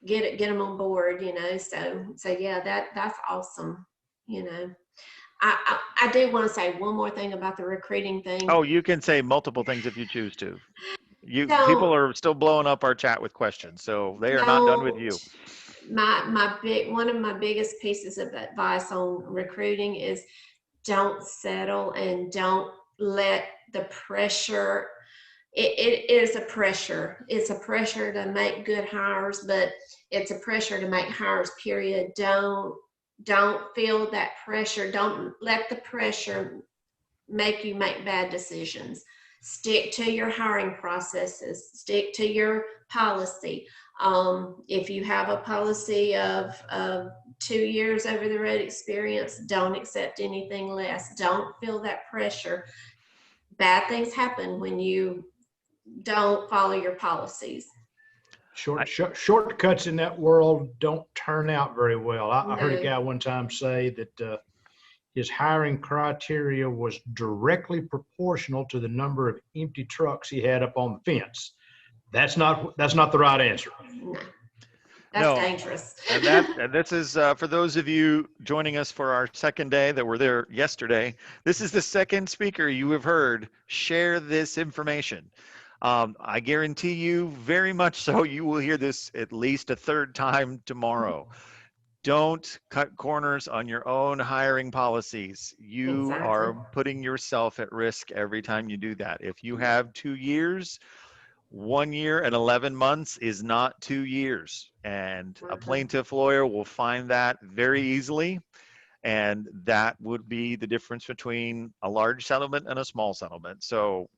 get them on board, you know. So yeah, that's awesome. You know, I do want to say one more thing about the recruiting thing. oh, you can say multiple things if you choose to. People are still blowing up our chat with questions, so they are not done with you. One of my biggest pieces of advice on recruiting is don't settle and don't let the pressure. It is a pressure. It's a pressure to make good hires, but it's a pressure to make hires, period. Don't feel that pressure. Don't let the pressure make you make bad decisions. Stick to your hiring processes. Stick to your policy. If you have a policy of 2 years over the road experience, don't accept anything less. Don't feel that pressure. Bad things happen when you don't follow your policies. Shortcuts in that world don't turn out very well. I heard a guy one time say that his hiring criteria was directly proportional to the number of empty trucks he had up on the fence. That's not the right answer. No. That's dangerous. And this is for those of you joining us for our second day that were there yesterday. This is the second speaker you have heard share this information. I guarantee you very much so you will hear this at least a third time tomorrow. Don't cut corners on your own hiring policies. You are putting yourself at risk every time you do that. If you have 2 years, 1 year and 11 months is not 2 years. And a plaintiff lawyer will find that very easily. And that would be the difference between a large settlement and a small settlement. So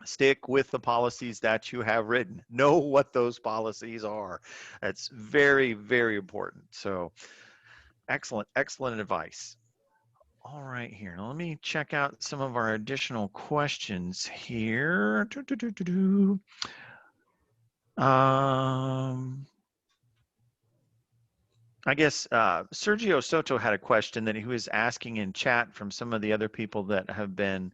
stick with the policies that you have written. Know what those policies are. That's very, very important. So excellent advice. All right, here. Now let me check out some of our additional questions here. I guess Sergio Soto had a question that he was asking in chat from some of the other people that have been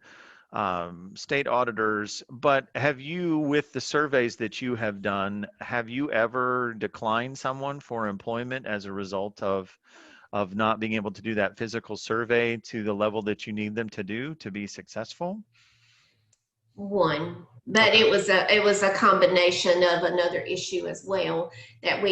state auditors, but have you, with the surveys that you have done, have you ever declined someone for employment as a result of not being able to do that physical survey to the level that you need them to do to be successful? One, but it was a combination of another issue as well, that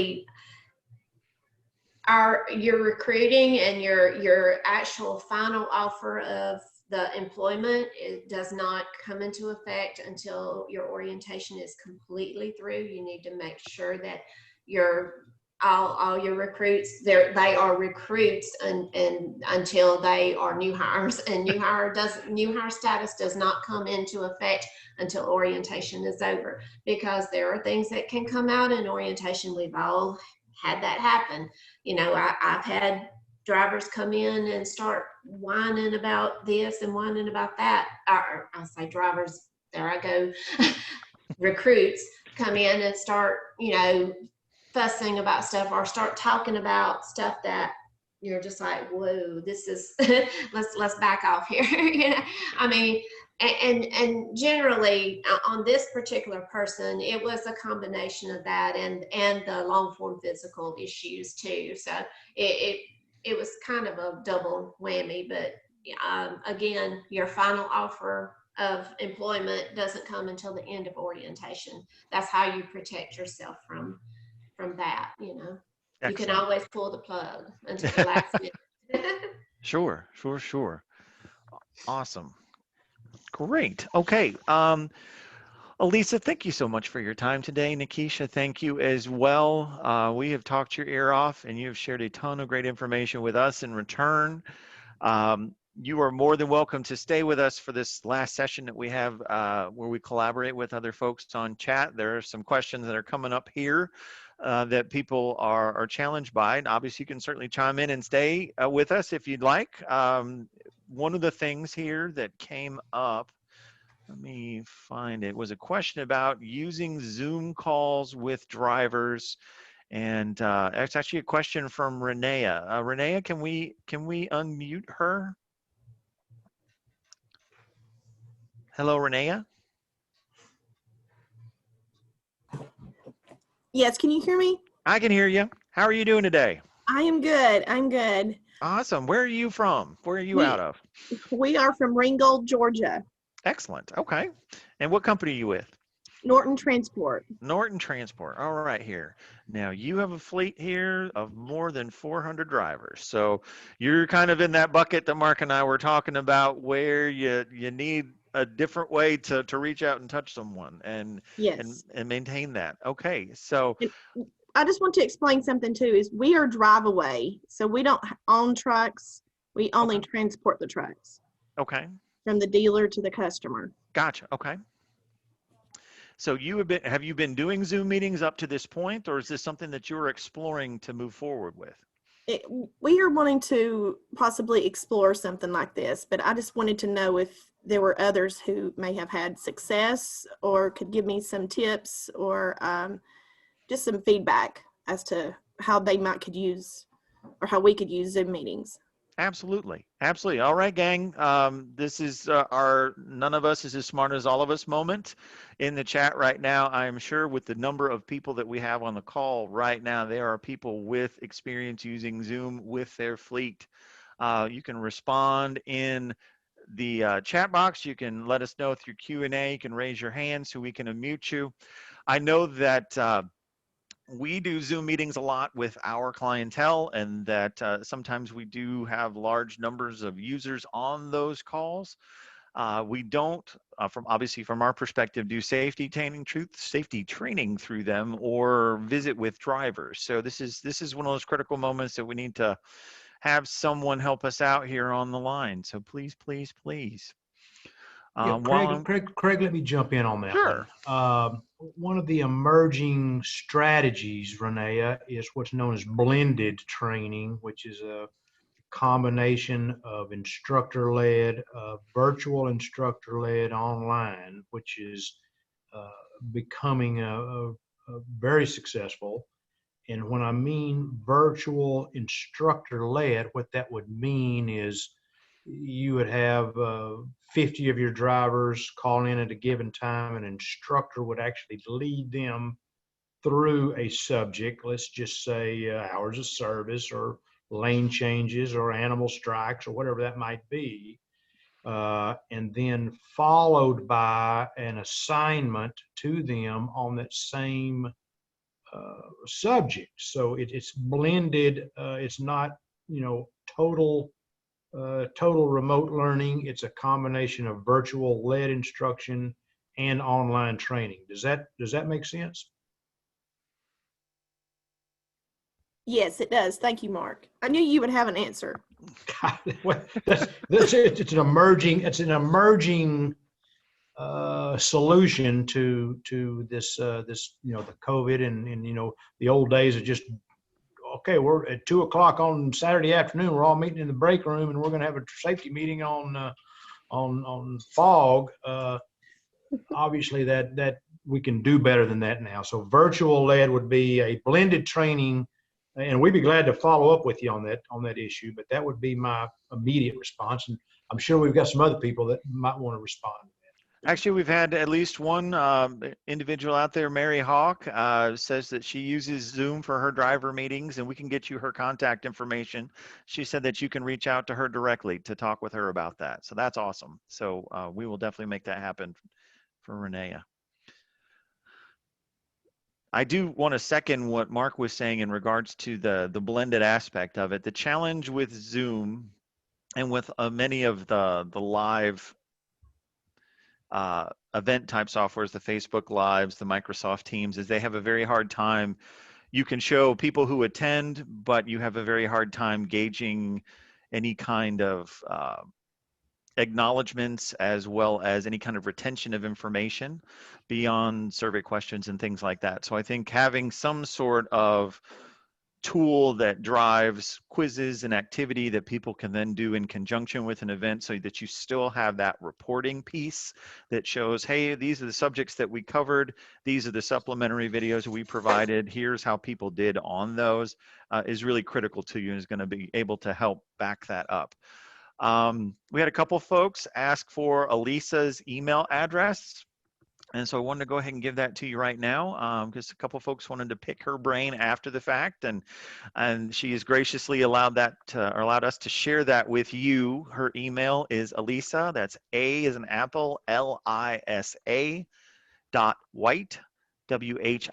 your recruiting and your actual final offer of the employment, it does not come into effect until your orientation is completely through. You need to make sure that your all your recruits, they are recruits and until they are new hires, and new hire status does not come into effect until orientation is over, because there are things that can come out in orientation. We've all had that happen. You know, I've had drivers come in and start whining about this and whining about that. Or I say drivers, there I go. Recruits come in and start, you know, fussing about stuff, or start talking about stuff that you're just like, whoa, this is let's back off here. You know, I mean, and generally on this particular person, it was a combination of that and the long form physical issues too. So it was kind of a double whammy. But again, your final offer of employment doesn't come until the end of orientation. That's how you protect yourself from that. You know, you can Excellent. always pull the plug until the last minute. Sure. Awesome. Great. Okay. Alisa, thank you so much for your time today. Nikisha, thank you as well. We have talked your ear off, and you have shared a ton of great information with us in return. You are more than welcome to stay with us for this last session that we have where we collaborate with other folks on chat. There are some questions that are coming up here that people are challenged by. And obviously, you can certainly chime in and stay with us if you'd like. One of the things here that came up, let me find it, was a question about using Zoom calls with drivers. And it's actually a question from Rhea. Rhea, can we unmute her? Hello, Rhea. Yes, can you hear me? I can hear you. How are you doing today? I am good. I'm good. Awesome. Where are you from? Where are you out of? We are from Ringgold, Georgia. Excellent. Okay. And what company are you with? Norton Transport. Norton Transport. All right here. Now you have a fleet here of more than 400 drivers. So you're kind of in that bucket that Mark and I were talking about, where you need a different way to reach out and touch someone and Yes. and maintain that. Okay. So And I just want to explain something too, is we are drive away. So we don't own trucks. We only transport the trucks. Okay. From the dealer to the customer. Gotcha. Okay. So have you been doing Zoom meetings up to this point, or is this something that you're exploring to move forward with? We are wanting to possibly explore something like this, but I just wanted to know if there were others who may have had success or could give me some tips or just some feedback as to how they could use, or how we could use Zoom meetings. Absolutely. Absolutely. All right, gang. This is our none of us is as smart as all of us moment in the chat right now. I am sure with the number of people that we have on the call right now, there are people with experience using Zoom with their fleet. You can respond in the chat box. You can let us know through Q&A. You can raise your hand so we can unmute you. I know that we do Zoom meetings a lot with our clientele, and that sometimes we do have large numbers of users on those calls. We don't, obviously from our perspective, do safety training through them or visit with drivers. So this is one of those critical moments that we need to have someone help us out here on the line. So please, please, please. Craig, let me jump in on that. Sure. One of the emerging strategies, Rhea, is what's known as blended training, which is a combination of instructor-led, virtual instructor-led online, which is becoming a very successful. And when I mean virtual instructor-led, what that would mean is you would have 50 of your drivers call in at a given time. An instructor would actually lead them through a subject, let's just say hours of service or lane changes or animal strikes or whatever that might be, and then followed by an assignment to them on that same subject. So it's blended. It's not, total remote learning. It's a combination of virtual led instruction and online training. Does that make sense? Yes, it does. Thank you, Mark. I knew you would have an answer. It's an emerging solution to this the COVID and the old days of just okay, we're at 2 o'clock on Saturday afternoon, we're all meeting in the break room and we're going to have a safety meeting on fog. Obviously that we can do better than that now. So virtual led would be a blended training, and we'd be glad to follow up with you on that issue. But that would be my immediate response, and I'm sure we've got some other people that might want to respond. Actually, we've had at least one individual out there, Mary Hawk, says that she uses Zoom for her driver meetings, and we can get you her contact information. She said that you can reach out to her directly to talk with her about that. So that's awesome. So we will definitely make that happen for Renea. I do want to second what Mark was saying in regards to the blended aspect of it. The challenge with Zoom and with many of the live event type softwares, the Facebook Lives, the Microsoft Teams, is they have a very hard time. You can show people who attend, but you have a very hard time gauging any kind of acknowledgements as well as any kind of retention of information beyond survey questions and things like that. So I think having some sort of tool that drives quizzes and activity that people can then do in conjunction with an event so that you still have that reporting piece that shows, hey, these are the subjects that we covered, these are the supplementary videos we provided, here's how people did on those, is really critical to you and is going to be able to help back that up. We had a couple folks ask for Alisa's email address. And so I wanted to go ahead and give that to you right now, because a couple folks wanted to pick her brain after the fact, and she has graciously allowed us to share that with you. Her email is Alisa. That's A as in Apple, Lisa .White, WHITE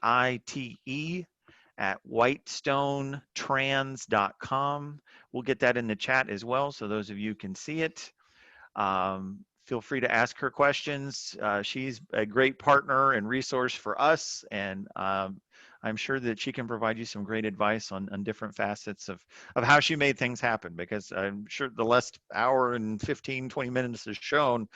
at whitestonetrans.com. We'll get that in the chat as well, so those of you can see it. Feel free to ask her questions. She's a great partner and resource for us, and I'm sure that she can provide you some great advice on different facets of how she made things happen, because I'm sure the last hour and 15, 20 minutes has shown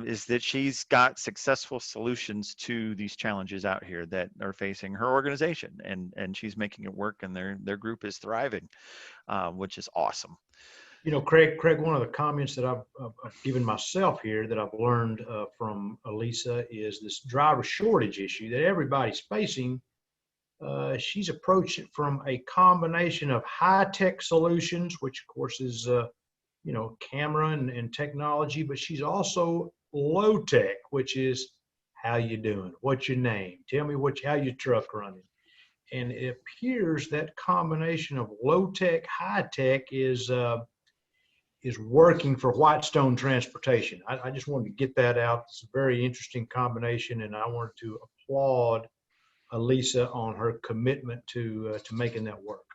is that she's got successful solutions to these challenges out here that are facing her organization, and she's making it work, and their group is thriving, which is awesome. Craig, one of the comments that I've given myself here that I've learned from Alisa is this driver shortage issue that everybody's facing. She's approached it from a combination of high-tech solutions, which of course is, camera and technology, but she's also low-tech, which is how you doing? What's your name? Tell me how your truck running. And it appears that combination of low-tech, high-tech is working for Whitestone Transportation. I just wanted to get that out. It's a very interesting combination, and I wanted to applaud Alisa on her commitment to making that work.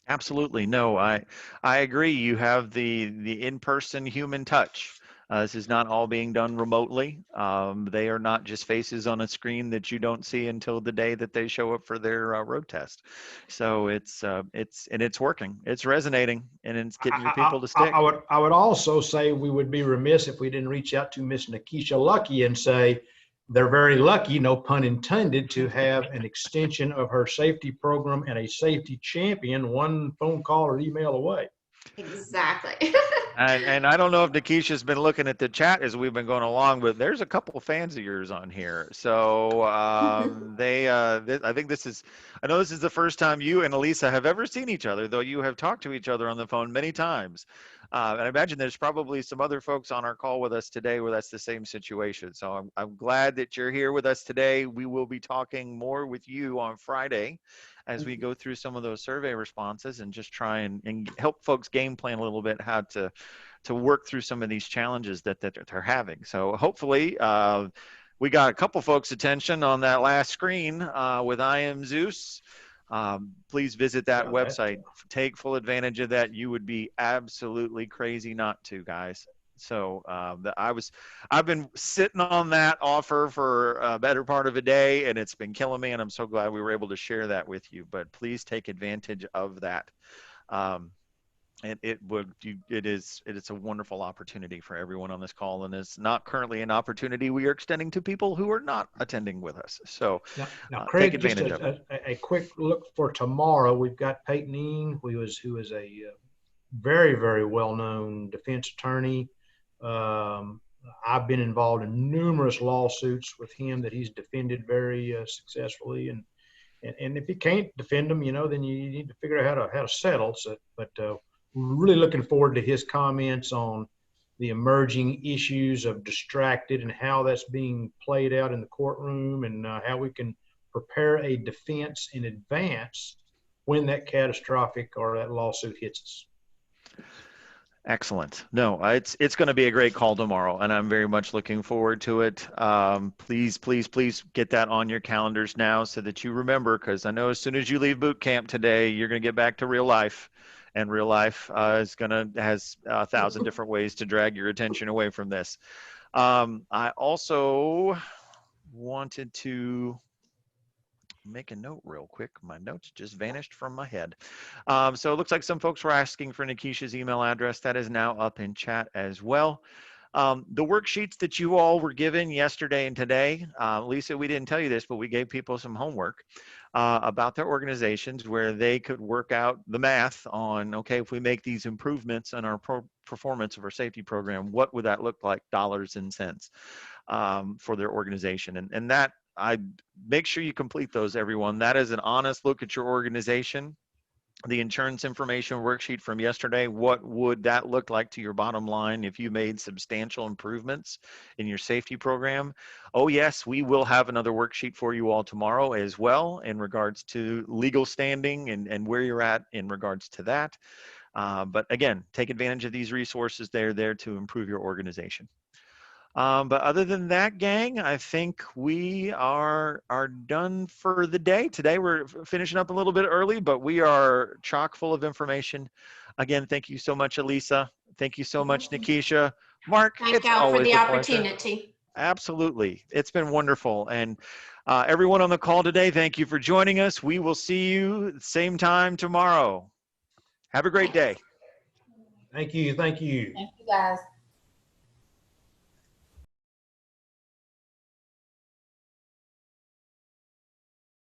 Absolutely. No, I agree. You have the in-person human touch. This is not all being done remotely. They are not just faces on a screen that you don't see until the day that they show up for their road test. So it's working. It's resonating, and it's getting your people to stick. I would also say we would be remiss if we didn't reach out to Miss Nikisha Lucky and say they're very lucky, no pun intended, to have an extension of her safety program and a safety champion one phone call or email away. Exactly. And I don't know if Nikisha's been looking at the chat as we've been going along, but there's a couple of fans of yours on here. So I think I know this is the first time you and Alisa have ever seen each other, though you have talked to each other on the phone many times. And I imagine there's probably some other folks on our call with us today where that's the same situation. So I'm glad that you're here with us today. We will be talking more with you on Friday as we go through some of those survey responses and just try and help folks game plan a little bit how to work through some of these challenges that they're having. So hopefully we got a couple folks' attention on that last screen with I Am Zeus. Please visit that website. Take full advantage of that. You would be absolutely crazy not to, guys. So I've been sitting on that offer for a better part of a day, and it's been killing me, and I'm so glad we were able to share that with you. But please take advantage of that. It's a wonderful opportunity for everyone on this call, and it's not currently an opportunity we are extending to people who are not attending with us. So now take Craig, just advantage of it. a quick look for tomorrow. We've got Peyton Ean, who is a very, very well-known defense attorney. I've been involved in numerous lawsuits with him that he's defended very successfully, and if you can't defend them, then you need to figure out how to settle. So, but really looking forward to his comments on the emerging issues of distracted and how that's being played out in the courtroom, and how we can prepare a defense in advance when that catastrophic or that lawsuit hits us. Excellent. No, it's going to be a great call tomorrow, and I'm very much looking forward to it. Please, please, please get that on your calendars now so that you remember, because I know as soon as you leave boot camp today, you're going to get back to real life, and real life has 1,000 different ways to drag your attention away from this. I also wanted to make a note real quick. My notes just vanished from my head. So it looks like some folks were asking for Nikisha's email address. That is now up in chat as well. The worksheets that you all were given yesterday and today, Lisa, we didn't tell you this, but we gave people some homework about their organizations where they could work out the math on, okay, if we make these improvements in our performance of our safety program, what would that look like, dollars and cents, for their organization? And that, I make sure you complete those, everyone. That is an honest look at your organization. The insurance information worksheet from yesterday, what would that look like to your bottom line if you made substantial improvements in your safety program? Oh yes, we will have another worksheet for you all tomorrow as well in regards to legal standing and where you're at in regards to that. But again, take advantage of these resources. They're there to improve your organization. But other than that, gang, I think we are done for the day. Today we're finishing up a little bit early, but we are chock full of information. Again, thank you so much, Alisa. Thank you so much, Nikisha. Mark, Thank it's y'all for always the a pleasure. opportunity. Absolutely. It's been wonderful. And everyone on the call today, thank you for joining us. We will see you same time tomorrow. Have a great day. Thank you. Thank you. Thank you, guys.